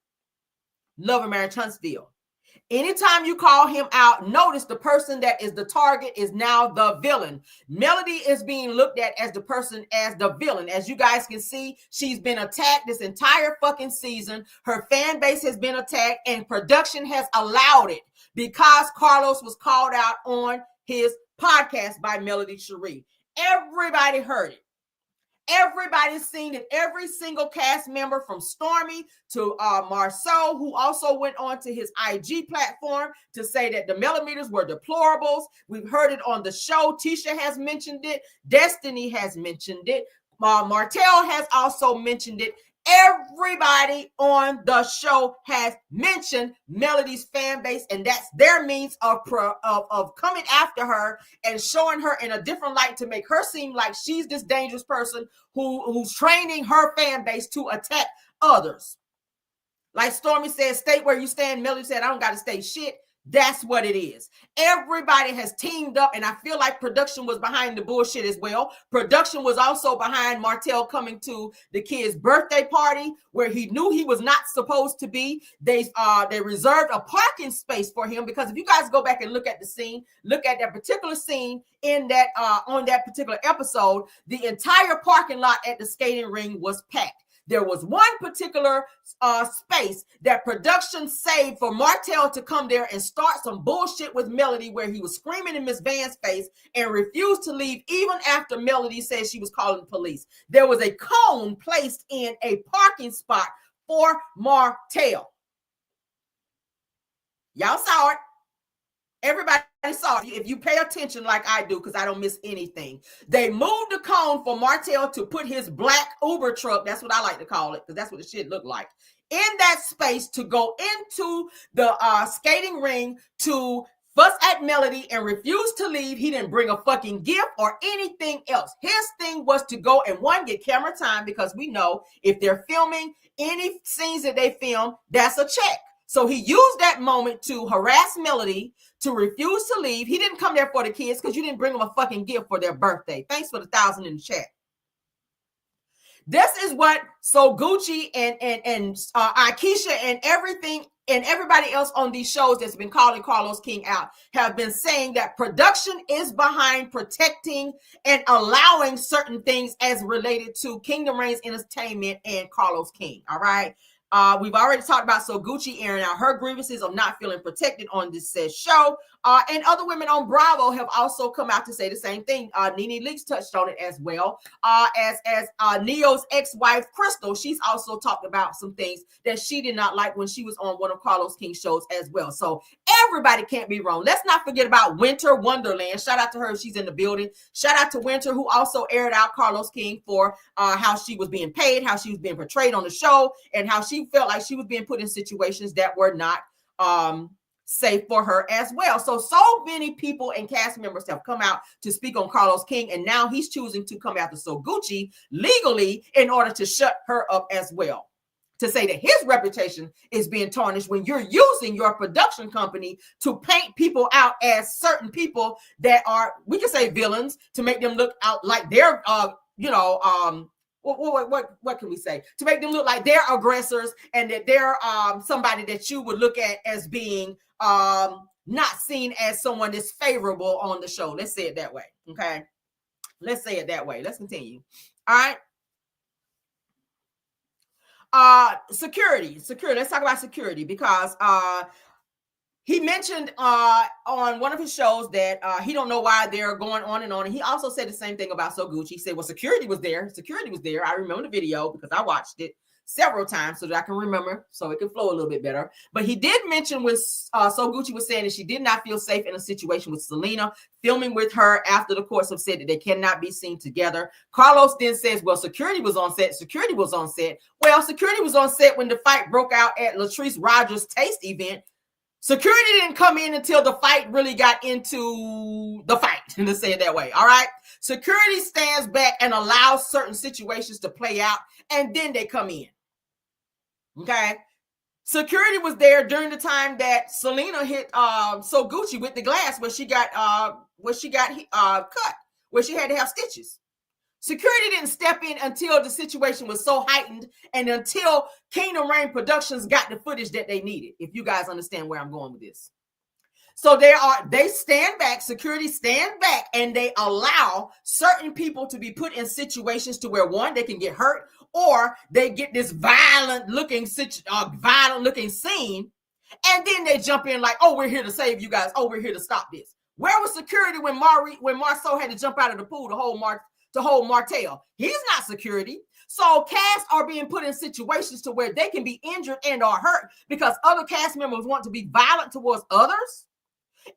Love and Marriage Huntsville. Anytime you call him out, notice the person that is the target is now the villain. Melody is being looked at as the person, as the villain. As you guys can see, she's been attacked this entire fucking season. Her fan base has been attacked and production has allowed it because Carlos was called out on his podcast by Melody Cherie. Everybody heard it. Everybody's seen it. Every single cast member from Stormy to Marceau, who also went on to his IG platform to say that the millimeters were deplorables. We've heard it on the show. Tisha has mentioned it. Destiny has mentioned it. Martell has also mentioned it. Everybody on the show has mentioned Melody's fan base, and that's their means of coming after her and showing her in a different light to make her seem like she's this dangerous person who's training her fan base to attack others. Like Stormy said, state where you stand. Melody said, I don't got to state shit. That's what it is. Everybody has teamed up, and I feel like production was behind the bullshit as well. Production was also behind Martel coming to the kid's birthday party where he knew he was not supposed to be. They reserved a parking space for him because if you guys go back and look at the scene, look at that particular scene in that on that particular episode, the entire parking lot at the skating ring was packed. There was one particular space that production saved for Martel to come there and start some bullshit with Melody where he was screaming in Miss Van's face and refused to leave even after Melody said she was calling the police. There was a cone placed in a parking spot for Martel. Y'all saw it. Everybody saw it. If you pay attention like I do, because I don't miss anything. They moved the cone for Martel to put his black Uber truck, that's what I like to call it, because that's what the shit looked like, in that space to go into the skating ring to fuss at Melody and refuse to leave. He didn't bring a fucking gift or anything else. His thing was to go and get camera time, because we know if they're filming any scenes that they film, that's a check. So he used that moment to harass Melody, to refuse to leave. He didn't come there for the kids because you didn't bring them a fucking gift for their birthday. Thanks for the 1,000 in the chat. This is what So Gucci and Akeisha and everything and everybody else on these shows that's been calling Carlos King out have been saying, that production is behind protecting and allowing certain things as related to Kingdom Reigns Entertainment and Carlos King. All right. We've already talked about So Gucci airing out her grievances of not feeling protected on this said show. And other women on Bravo have also come out to say the same thing. Nene Leakes touched on it as well. As Neo's ex-wife, Crystal, she's also talked about some things that she did not like when she was on one of Carlos King's shows as well. So everybody can't be wrong. Let's not forget about Winter Wonderland. Shout out to her. She's in the building. Shout out to Winter, who also aired out Carlos King for how she was being paid, how she was being portrayed on the show, and how she felt like she was being put in situations that were not safe for her as well. So many people and cast members have come out to speak on Carlos King, and now he's choosing to come after So Gucci legally in order to shut her up as well, to say that his reputation is being tarnished when you're using your production company to paint people out as certain people that are, we can say, villains, to make them look out like they're what can we say? To make them look like they're aggressors, and that they're somebody that you would look at as being not seen as someone that's favorable on the show. Let's say it that way. Okay. Let's say it that way. Let's continue. All right. Security. Let's talk about security, because he mentioned on one of his shows that he don't know why they're going on and on. And he also said the same thing about So Gucci. He said, well, security was there. Security was there. I remember the video because I watched it several times so that I can remember, so it can flow a little bit better. But he did mention when So Gucci was saying that she did not feel safe in a situation with Selena, filming with her after the courts have said that they cannot be seen together. Carlos then says, well, security was on set. Security was on set. Well, security was on set when the fight broke out at Latrice Rogers' taste event. Security didn't come in until the fight really got into the fight, to say it that way. All right. Security stands back and allows certain situations to play out, and then they come in. Okay. Security was there during the time that Selena hit So Gucci with the glass where she got cut, where she had to have stitches. Security didn't step in until the situation was so heightened and until Kingdom Reign Productions got the footage that they needed, if you guys understand where I'm going with this. So they stand back, security stand back, and they allow certain people to be put in situations to where, one, they can get hurt, or they get this violent looking scene, and then they jump in like, oh, we're here to save you guys. Oh, we're here to stop this. Where was security when Marceau had to jump out of the pool to hold Martel? He's not security. So casts are being put in situations to where they can be injured and or hurt because other cast members want to be violent towards others.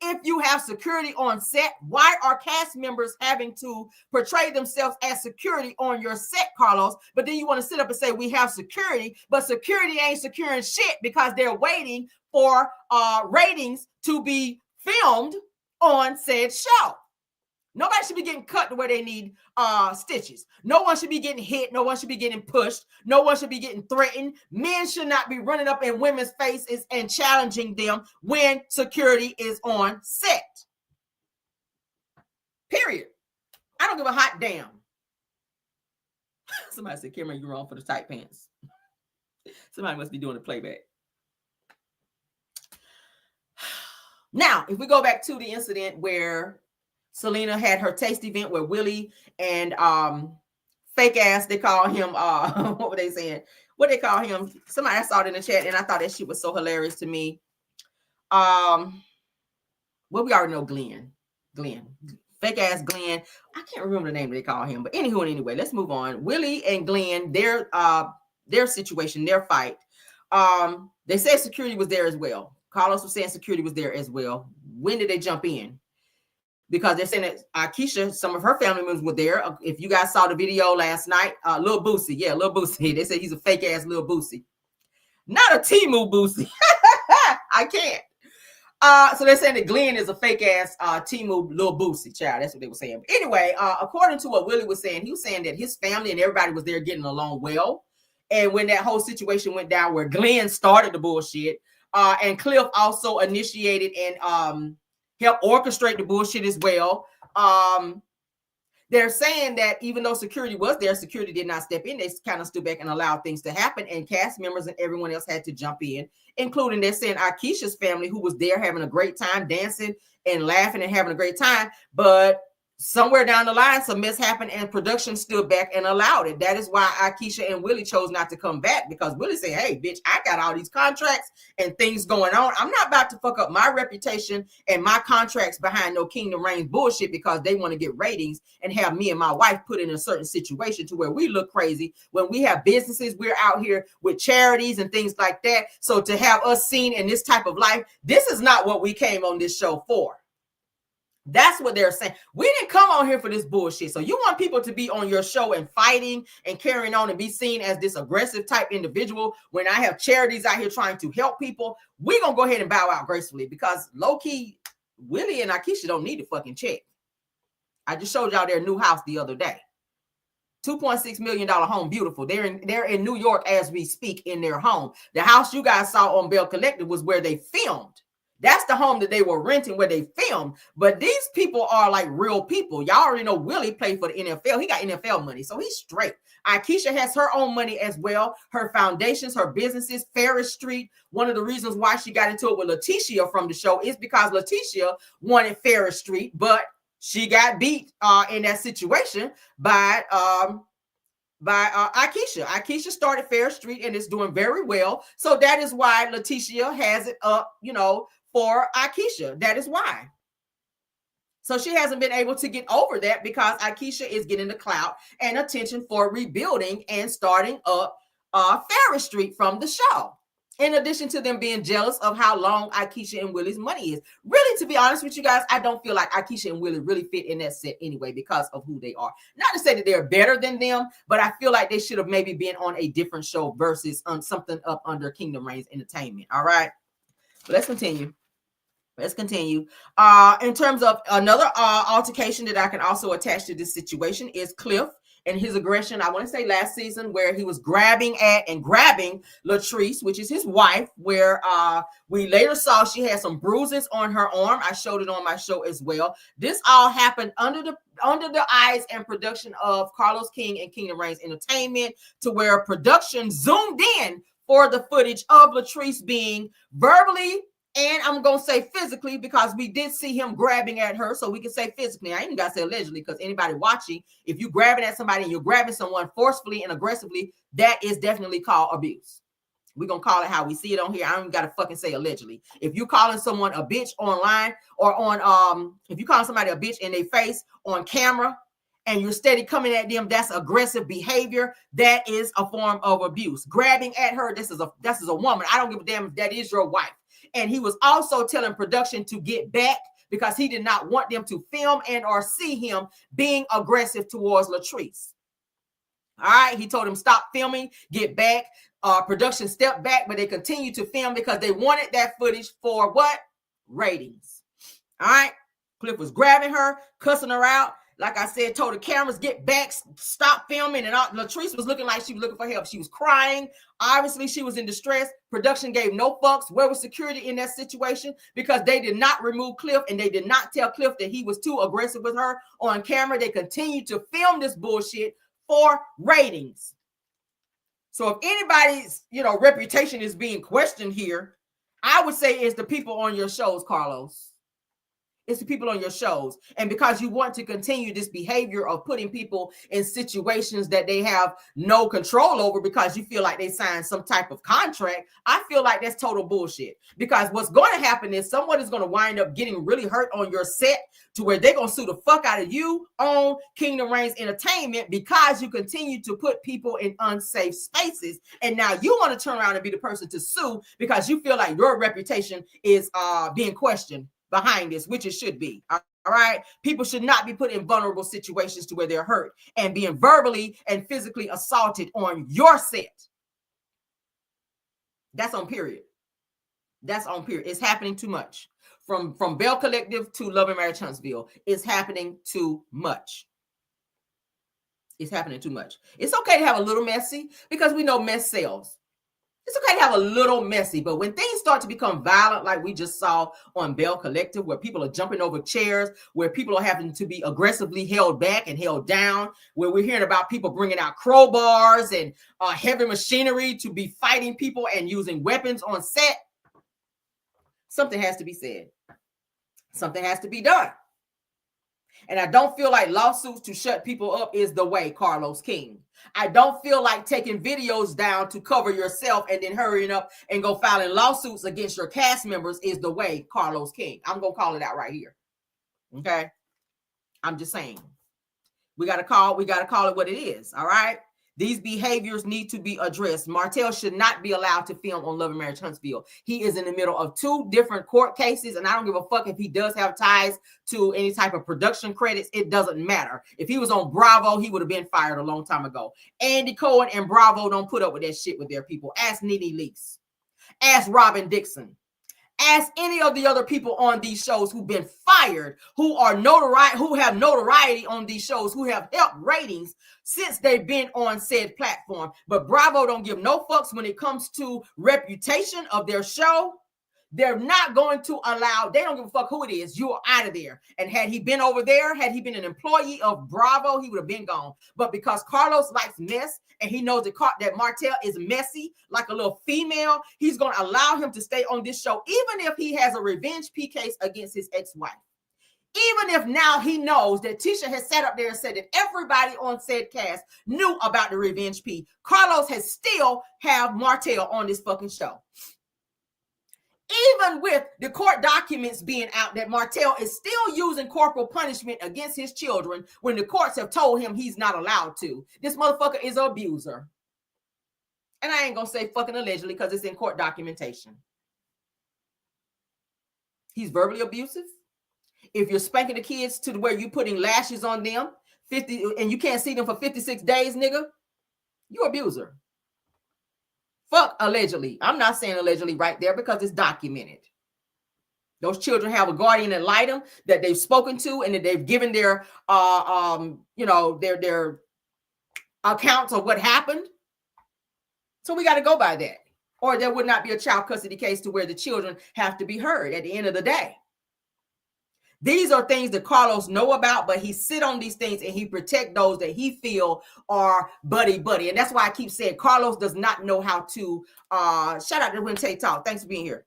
If you have security on set, why are cast members having to portray themselves as security on your set, Carlos? But then you want to sit up and say we have security, but security ain't securing shit because they're waiting for ratings to be filmed on said show. Nobody should be getting cut the way they need stitches. No one should be getting hit. No one should be getting pushed. No one should be getting threatened. Men should not be running up in women's faces and challenging them when security is on set. Period. I don't give a hot damn. Somebody said, Cameron, you're wrong for the tight pants. Somebody must be doing the playback. Now, if we go back to the incident where Selena had her taste event where Willie and fake ass, they call him, what were they saying? What they call him? Somebody, I saw it in the chat and I thought that shit was so hilarious to me. Well, we already know Glenn. Fake ass Glenn. I can't remember the name they call him, but anyway, let's move on. Willie and Glenn, their situation, their fight. They said security was there as well. Carlos was saying security was there as well. When did they jump in? Because they're saying that Akeisha, some of her family members were there. If you guys saw the video last night, Lil Boosie. Yeah, Lil Boosie. They said he's a fake ass Lil Boosie. Not a Temu Boosie. I can't. So they're saying that Glenn is a fake ass Temu Lil Boosie child. That's what they were saying. But anyway, according to what Willie was saying, he was saying that his family and everybody was there getting along well. And when that whole situation went down where Glenn started the bullshit, And Cliff also initiated and helped orchestrate the bullshit as well. They're saying that even though security was there, security did not step in. They kind of stood back and allowed things to happen, and cast members and everyone else had to jump in, including they're saying Akeisha's family, who was there having a great time, dancing and laughing and having a great time. But somewhere down the line, some mess happened and production stood back and allowed it. That is why Akeisha and Willie chose not to come back, because Willie said, hey, bitch, I got all these contracts and things going on. I'm not about to fuck up my reputation and my contracts behind no Kingdom Reigns bullshit because they want to get ratings and have me and my wife put in a certain situation to where we look crazy when we have businesses. We're out here with charities and things like that. So to have us seen in this type of life, this is not what we came on this show for. That's what they're saying. We didn't come on here for this bullshit. So you want people to be on your show and fighting and carrying on and be seen as this aggressive type individual when I have charities out here trying to help people. We're going to go ahead and bow out gracefully, because low-key, Willie and Akeisha don't need a fucking check. I just showed y'all their new house the other day. $2.6 million home, beautiful. They're in New York as we speak in their home. The house you guys saw on Bell Collective was where they filmed. That's the home that they were renting where they filmed. But these people are like real people. Y'all already know Willie played for the NFL. He got NFL money, so he's straight. Akeisha has her own money as well. Her foundations, her businesses, Ferris Street. One of the reasons why she got into it with Letitia from the show is because Letitia wanted Ferris Street, but she got beat in that situation by Akeisha. Akeisha started Ferris Street and it's doing very well. So that is why Letitia has it up, for Akeisha. That is why. So she hasn't been able to get over that because Akeisha is getting the clout and attention for rebuilding and starting up Ferris Street from the show. In addition to them being jealous of how long Akeisha and Willie's money is. Really, to be honest with you guys, I don't feel like Akeisha and Willie really fit in that set anyway because of who they are. Not to say that they're better than them, but I feel like they should have maybe been on a different show versus something up under Kingdom Reigns Entertainment. All right. But let's continue. In terms of another altercation that I can also attach to this situation is Cliff and his aggression. I want to say last season where he was grabbing Latrice, which is his wife, where we later saw she had some bruises on her arm. I showed it on my show as well. This all happened under the eyes and production of Carlos King and Kingdom Reigns Entertainment, to where production zoomed in for the footage of Latrice being verbally, and I'm going to say physically, because we did see him grabbing at her. So we can say physically. I ain't got to say allegedly, because anybody watching, if you're grabbing at somebody and you're grabbing someone forcefully and aggressively, that is definitely called abuse. We're going to call it how we see it on here. I don't got to fucking say allegedly. If you're calling someone a bitch online or on, if you call somebody a bitch in their face on camera and you're steady coming at them, that's aggressive behavior. That is a form of abuse. Grabbing at her, this is a woman. I don't give a damn if that is your wife. And he was also telling production to get back because he did not want them to film and or see him being aggressive towards Latrice. All right. He told him, stop filming, get back. Production stepped back, but they continued to film because they wanted that footage for what? Ratings. All right. Cliff was grabbing her, cussing her out. Like I said, told the cameras, get back, stop filming. And Latrice was looking like she was looking for help. She was crying. Obviously, she was in distress. Production gave no fucks. Where was security in that situation? Because they did not remove Cliff and they did not tell Cliff that he was too aggressive with her on camera. They continued to film this bullshit for ratings. So if anybody's, reputation is being questioned here, I would say it's the people on your shows, Carlos. It's the people on your shows. And because you want to continue this behavior of putting people in situations that they have no control over because you feel like they signed some type of contract, I feel like that's total bullshit. Because what's going to happen is someone is going to wind up getting really hurt on your set to where they're going to sue the fuck out of you on Kingdom Reigns Entertainment because you continue to put people in unsafe spaces. And now you want to turn around and be the person to sue because you feel like your reputation is being questioned behind this, which it should be. All right. People should not be put in vulnerable situations to where they're hurt and being verbally and physically assaulted on your set. That's on period. That's on period. It's happening too much. From Bell Collective to Love and Marriage Huntsville, it's happening too much. It's happening too much. It's okay to have a little messy because we know mess sells. It's okay to have a little messy, but when things start to become violent, like we just saw on Bell Collective, where people are jumping over chairs, where people are having to be aggressively held back and held down, where we're hearing about people bringing out crowbars and heavy machinery to be fighting people and using weapons on set, something has to be said. Something has to be done. And I don't feel like lawsuits to shut people up is the way, Carlos King. I don't feel like taking videos down to cover yourself and then hurrying up and go filing lawsuits against your cast members is the way, Carlos King. I'm going to call it out right here. Okay? I'm just saying. We got to call it what it is. All right? These behaviors need to be addressed. Martel should not be allowed to film on Love and Marriage Huntsville. He is in the middle of 2 different court cases, and I don't give a fuck if he does have ties to any type of production credits. It doesn't matter. If he was on Bravo, he would have been fired a long time ago. Andy Cohen and Bravo don't put up with that shit with their people. Ask Nene Leakes. Ask Robin Dixon. Ask any of the other people on these shows who've been fired, who have notoriety on these shows, who have helped ratings since they've been on said platform. But Bravo don't give no fucks when it comes to reputation of their show. They're not going to allow, they don't give a fuck who it is. You are out of there. And had he been over there, had he been an employee of Bravo, he would have been gone. But because Carlos likes mess and he knows that Martel is messy, like a little female, he's going to allow him to stay on this show, even if he has a revenge P case against his ex-wife. Even if now he knows that Tisha has sat up there and said that everybody on said cast knew about the revenge P, Carlos has still have Martel on this fucking show. Even with the court documents being out that Martel is still using corporal punishment against his children when the courts have told him he's not allowed to. This motherfucker is an abuser. And I ain't gonna say fucking allegedly because it's in court documentation. He's verbally abusive. If you're spanking the kids to where you're putting lashes on them, 50, and you can't see them for 56 days, nigga, you abuser. Fuck allegedly. I'm not saying allegedly right there because it's documented. Those children have a guardian ad litem that they've spoken to and that they've given their their accounts of what happened. So we got to go by that. Or there would not be a child custody case to where the children have to be heard at the end of the day. These are things that Carlos know about, but he sit on these things and he protect those that he feel are buddy. And that's why I keep saying Carlos does not know how to, shout out to Wendy Talk. Thanks for being here.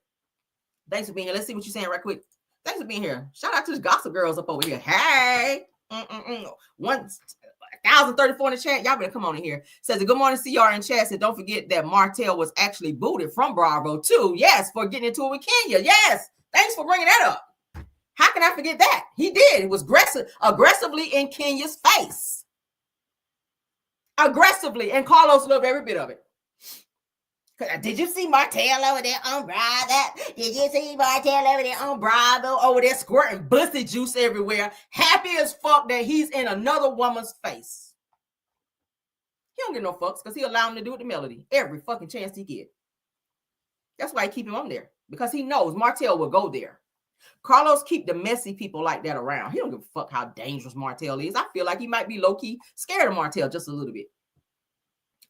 Let's see what you're saying right quick. Thanks for being here. Shout out to the gossip girls up over here. Hey, 1,034 in the chat. Y'all better come on in here. Says, good morning, CR in chat. Said, don't forget that Martel was actually booted from Bravo too. Yes, for getting into it with Kenya. Yes, thanks for bringing that up. How can I forget that? He did. It was aggressively in Kenya's face. Aggressively. And Carlos loved every bit of it. Did you see Martel over there on Bravo? Did you see Martel over there on Bravo? Over there squirting bussy juice everywhere. Happy as fuck that he's in another woman's face. He don't get no fucks because he allowed him to do it to Melody. Every fucking chance he get. That's why he keep him on there. Because he knows Martel will go there. Carlos keep the messy people like that around. He don't give a fuck how dangerous Martel is. I feel like he might be low-key scared of Martel just a little bit.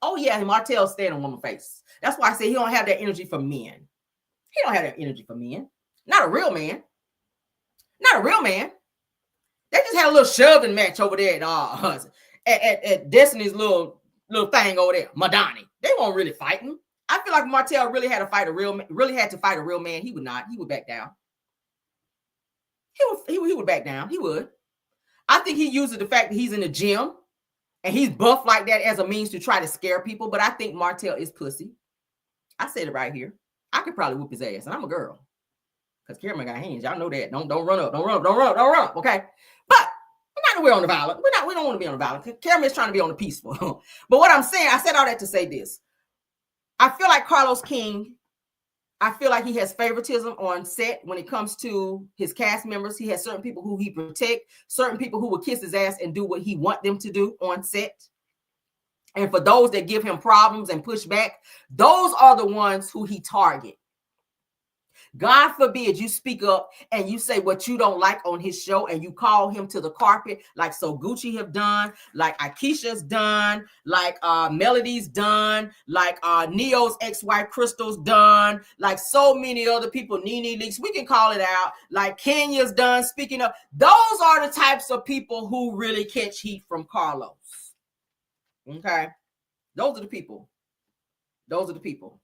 Oh, yeah, Martel staying on woman's face. That's why I say he don't have that energy for men. He don't have that energy for men. Not a real man. Not a real man. They just had a little shoving match over there at Destiny's little thing over there, Madani. They weren't really fighting. I feel like Martel really had to fight a real man. He would not. He would back down. He would back down. He would. I think he uses the fact that he's in the gym and he's buff like that as a means to try to scare people. But I think Martel is pussy. I said it right here. I could probably whoop his ass, and I'm a girl. Because Cameron got hands. Y'all know that. Don't run up. Don't run up. Okay. But we're on the violent. We don't want to be on the violent. Cameron is trying to be on the peaceful. But what I'm saying, I said all that to say this. I feel like Carlos King, I feel like he has favoritism on set when it comes to his cast members. He has certain people who he protect, certain people who will kiss his ass and do what he want them to do on set. And for those that give him problems and push back, those are the ones who he target. God forbid you speak up and you say what you don't like on his show and you call him to the carpet like So Gucci have done, like Akeisha's done, like Melody's done, like Neo's ex-wife Crystal's done, like so many other people, Nene Leaks, we can call it out, like Kenya's done. Speaking of, those are the types of people who really catch heat from Carlos. Okay, those are the people. Those are the people.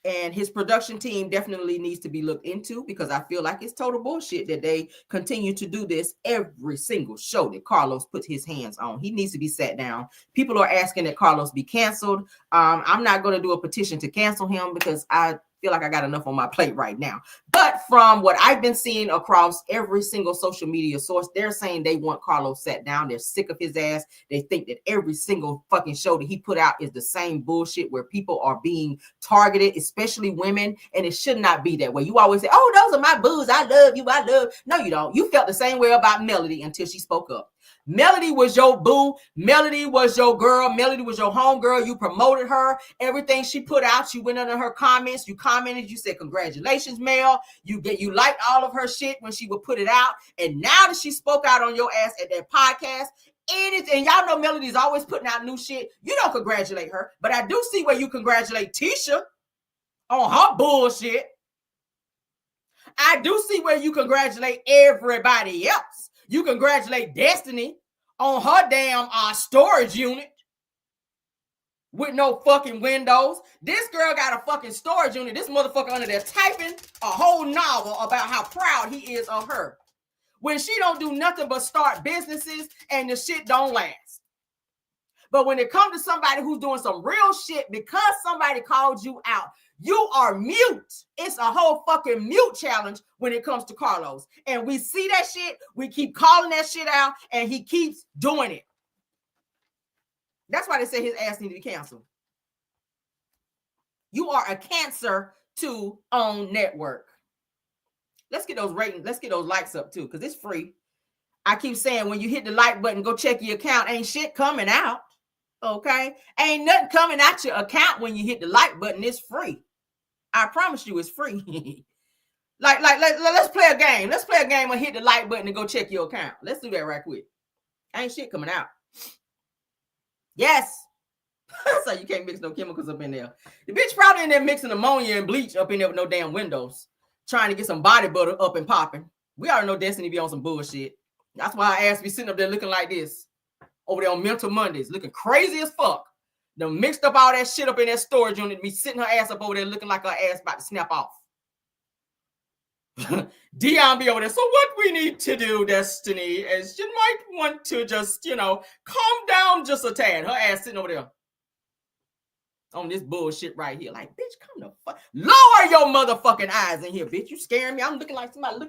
And his production team definitely needs to be looked into, because I feel like it's total bullshit that they continue to do this every single show that Carlos puts his hands on. He needs to be sat down. People are asking that Carlos be canceled. I'm not going to do a petition to cancel him because I feel like I got enough on my plate right now. But from what I've been seeing across every single social media source, they're saying they want Carlos sat down. They're sick of his ass. They think that every single fucking show that he put out is the same bullshit where people are being targeted, especially women. And it should not be that way. You always say, oh, those are my boos. I love you. I love. No, you don't. You felt the same way about Melody until she spoke up. Melody was your boo. Melody was your girl. Melody was your homegirl. You promoted her. Everything she put out, you went under her comments. You commented. You said, congratulations, Mel. You liked all of her shit when she would put it out. And now that she spoke out on your ass at that podcast, and y'all know Melody's always putting out new shit. You don't congratulate her. But I do see where you congratulate Tisha on her bullshit. I do see where you congratulate everybody else. You congratulate Destiny on her damn storage unit with no fucking windows. This girl got a fucking storage unit. This motherfucker under there typing a whole novel about how proud he is of her, when she don't do nothing but start businesses and the shit don't last. But when it comes to somebody who's doing some real shit because somebody called you out, you are mute. It's a whole fucking mute challenge when it comes to Carlos. And we see that shit. We keep calling that shit out and he keeps doing it. That's why they say his ass needs to be canceled. You are a cancer to OWN network. Let's get those ratings. Let's get those likes up too, because it's free. I keep saying when you hit the like button, go check your account. Ain't shit coming out. Okay? Ain't nothing coming out your account when you hit the like button. It's free. I promise you it's free. Let's play a game. Let's play a game and hit the like button and go check your account. Let's do that right quick. Ain't shit coming out. Yes. So you can't mix no chemicals up in there. The bitch probably in there mixing ammonia and bleach up in there with no damn windows, trying to get some body butter up and popping. We already know Destiny be on some bullshit. That's why I asked be sitting up there looking like this over there on Mental Mondays, looking crazy as fuck. Done mixed up all that shit up in that storage unit, me sitting her ass up over there looking like her ass about to snap off. Dion be over there. So what we need to do, Destiny, is you might want to just, calm down just a tad. Her ass sitting over there on this bullshit right here. Like, bitch, come the fuck. Lower your motherfucking eyes in here, bitch. You scaring me. I'm looking like somebody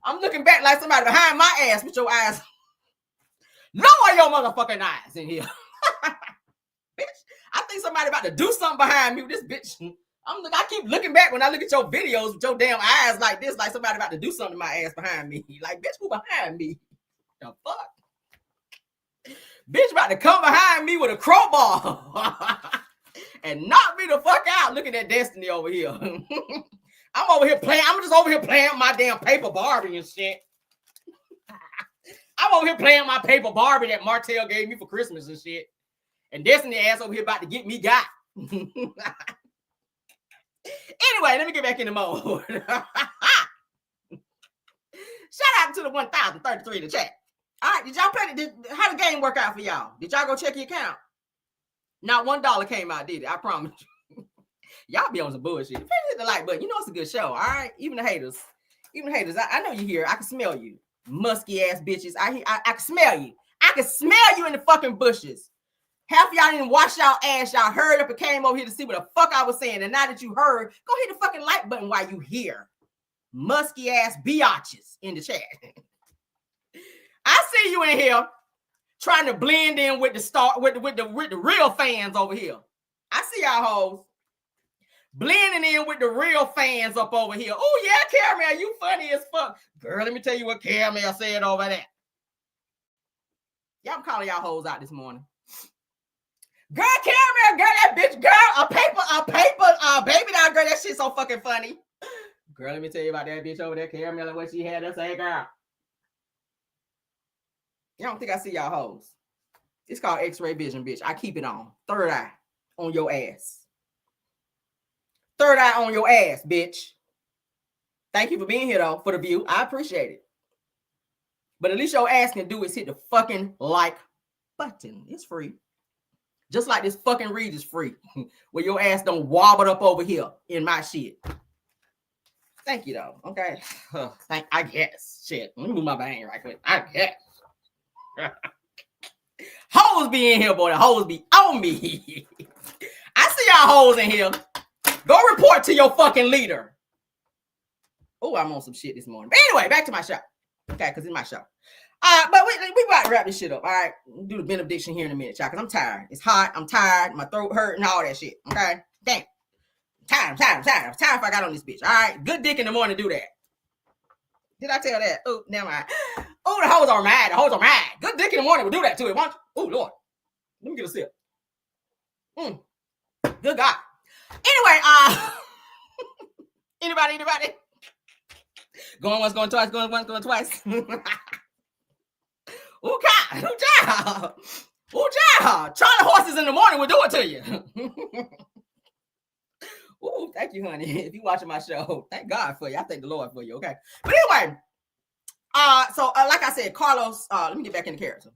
I'm looking back like somebody behind my ass with your eyes. Lower your motherfucking eyes in here. Bitch, I think somebody about to do something behind me with this bitch. I keep looking back when I look at your videos with your damn eyes like this, like somebody about to do something to my ass behind me. Like, bitch, who behind me? The fuck? Bitch about to come behind me with a crowbar and knock me the fuck out looking at Destiny over here. I'm just over here playing my damn paper Barbie and shit. I'm over here playing my paper Barbie that Martel gave me for Christmas and shit. And Destiny ass over here about to get me got. Anyway, let me get back in the mode. Shout out to the 1,033 in the chat. All right, did y'all play? How the game work out for y'all? Did y'all go check your account? Not $1 came out, did it? I promise you. Y'all be on some bullshit. Hit the like button. You know it's a good show, all right? Even the haters. I know you here. I can smell you. Musky ass bitches. I can smell you. I can smell you in the fucking bushes. Half of y'all didn't wash y'all ass. Y'all heard up and came over here to see what the fuck I was saying. And now that you heard, go hit the fucking like button while you here. Musky ass biatches in the chat. I see you in here trying to blend in with the real fans over here. I see y'all hoes blending in with the real fans up over here. Oh yeah, Caramel, you funny as fuck. Girl, let me tell you what Caramel said over there. Y'all, I'm calling y'all hoes out this morning. Girl, Caramel, girl, that bitch, girl, a paper, baby doll, girl, that shit's so fucking funny. Girl, let me tell you about that bitch over there, Caramel, and what she had to say, girl. You don't think I see y'all hoes. It's called X-ray vision, bitch. I keep it on. Third eye on your ass. Third eye on your ass, bitch. Thank you for being here, though, for the view. I appreciate it. But at least your ass can do is hit the fucking like button. It's free. Just like this fucking read is free. Where your ass don't wobble up over here in my shit. Thank you, though. Okay. I guess. Shit. Let me move my bang right quick. I guess. Hoes be in here, boy. The hoes be on me. I see y'all hoes in here. Go report to your fucking leader. Oh, I'm on some shit this morning. But anyway, back to my show. Okay, because it's my show. But we about to wrap this shit up. All right. We'll do the benediction here in a minute, y'all, because I'm tired. It's hot. I'm tired. My throat hurt and all that shit. Okay. Damn. I'm tired if I got on this bitch. All right. Good dick in the morning, do that. Did I tell that? Oh, never mind. Oh, the hoes are mad. The hoes are mad. Good dick in the morning will do that to it, won't you? Oh, Lord. Let me get a sip. Good God. Anyway, anybody? Going once, going twice, going once, going twice. Oh, God. Oh, child. Charlie horses in the morning will do it to you. Oh, thank you, honey. If you're watching my show, thank God for you. I thank the Lord for you, okay? But anyway, so like I said, Carlos, let me get back in the character.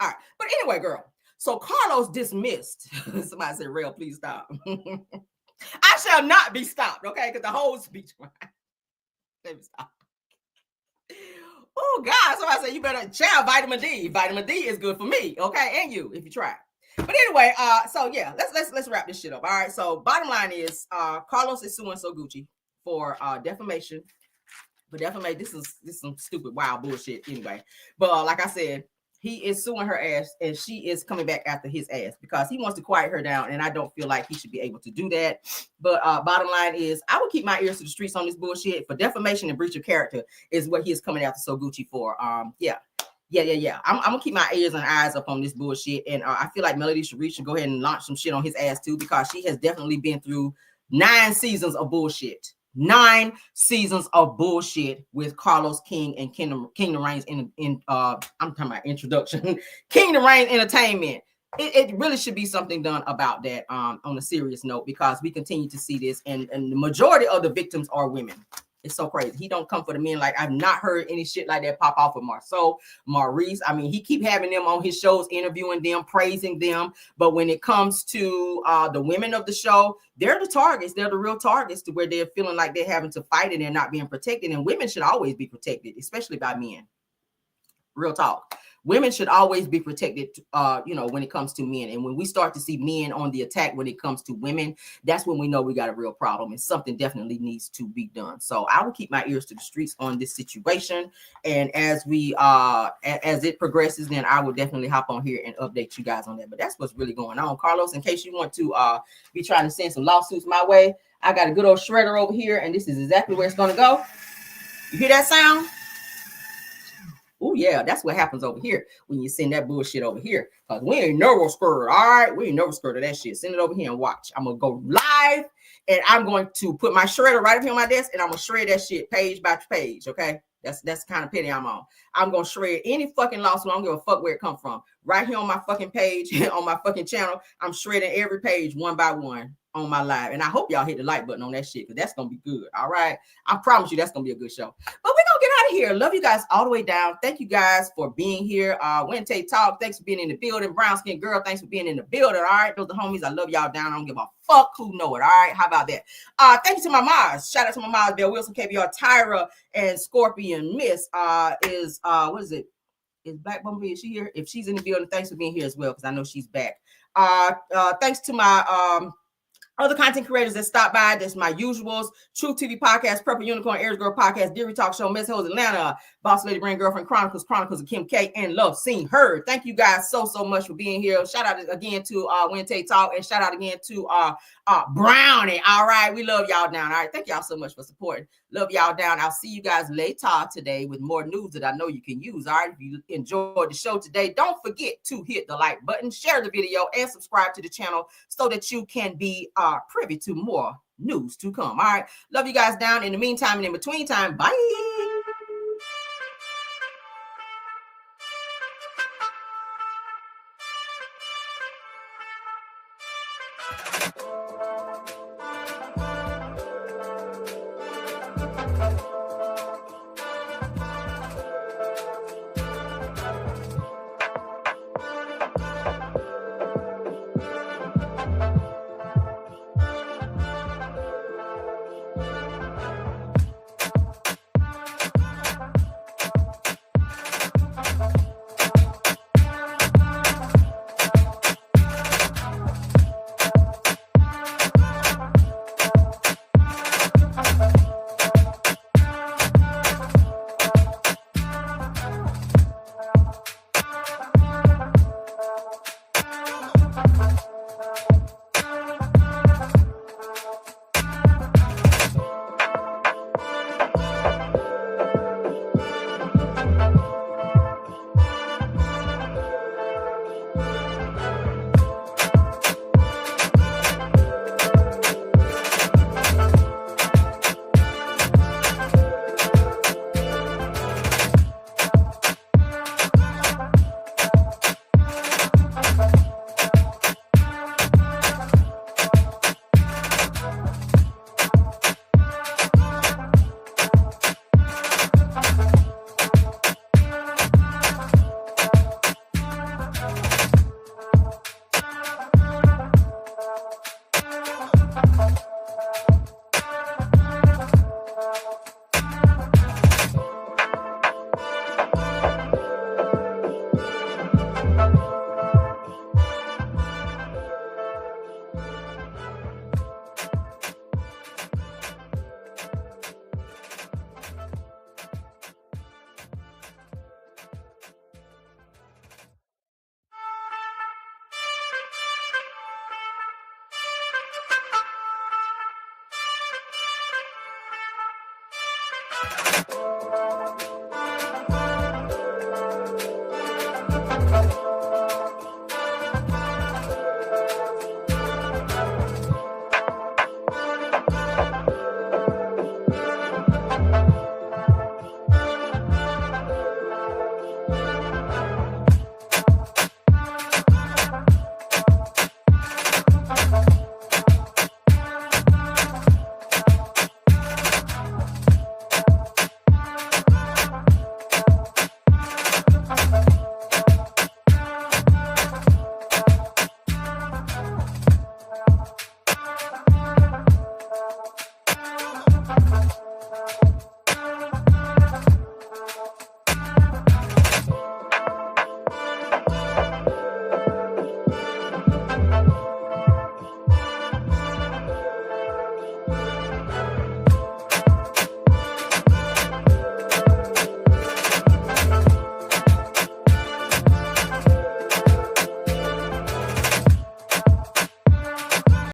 All right. But anyway, girl, so Carlos dismissed. Somebody said, Rail, please stop. I shall not be stopped, okay? Because the whole speech. Let me stop. Oh, God. Somebody said, you better chow vitamin D. Vitamin D is good for me, okay? And you, if you try. But anyway, so yeah, let's wrap this shit up. All right. So bottom line is Carlos is suing So Gucci for defamation. But defamation, this is some stupid wild bullshit anyway. But like I said, he is suing her ass and she is coming back after his ass because he wants to quiet her down, and I don't feel like he should be able to do that. But bottom line is I will keep my ears to the streets on this bullshit. For defamation and breach of character is what he is coming after So Gucci for. Yeah. I'm gonna keep my ears and eyes up on this bullshit, and I feel like Melody should go ahead and launch some shit on his ass too, because she has definitely been through 9 seasons of bullshit. 9 seasons of bullshit with Carlos King and Kingdom Reigns in I'm talking about introduction. Kingdom Reigns Entertainment. It really should be something done about that on a serious note, because we continue to see this, and the majority of the victims are women. It's so crazy. He don't come for the men. Like, I've not heard any shit like that pop off with Marceau, Maurice. I mean, he keep having them on his shows, interviewing them, praising them. But when it comes to the women of the show, they're the targets. They're the real targets, to where they're feeling like they're having to fight it and not being protected. And women should always be protected, especially by men. Real talk. Women should always be protected, when it comes to men. And when we start to see men on the attack when it comes to women, that's when we know we got a real problem, and something definitely needs to be done. So I will keep my ears to the streets on this situation. And as it progresses, then I will definitely hop on here and update you guys on that. But that's what's really going on. Carlos, in case you want to be trying to send some lawsuits my way, I got a good old shredder over here, and this is exactly where it's going to go. You hear that sound? Oh, yeah, that's what happens over here when you send that bullshit over here. Because we ain't never scared, all right? We ain't never scared of that shit. Send it over here and watch. I'm going to go live, and I'm going to put my shredder right up here on my desk, and I'm going to shred that shit page by page, okay? That's the kind of petty I'm on. I'm going to shred any fucking lawsuit. I don't give a fuck where it comes from. Right here on my fucking page, on my fucking channel, I'm shredding every page one by one on my live. And I hope y'all hit the like button on that shit, because that's going to be good, all right? I promise you that's going to be a good show. But we're going to get out of here. Love you guys all the way down. Thank you guys for being here. Wendy Talk, thanks for being in the building. Brown Skin Girl, thanks for being in the building, all right? Those are the homies. I love y'all down. I don't give a fuck who know it, all right? How about that? Thank you to my moms. Shout out to my moms, Bill Wilson, KBR, Tyra, and Scorpion Miss. What is it? Is Black Bumblebee, is she here? If she's in the building, thanks for being here as well, because I know she's back. Thanks to my other content creators that stop by. That's my usuals: Truth TV Podcast, Purple Unicorn, Aries Girl Podcast, Deary Talk Show, Miss Hoes Atlanta, Boss Lady Brain Girlfriend Chronicles of Kim K, and Love Seen Heard. Thank you guys so much for being here. Shout out again to Wendy Talk, and shout out again to Brownie. All right, we love y'all down. All right, thank y'all so much for supporting. Love y'all down. I'll see you guys later today with more news that I know you can use. All right, if you enjoyed the show today, don't forget to hit the like button, share the video, and subscribe to the channel so that you can be privy to more news to come. All right. Love you guys down. In the meantime and in between time, bye.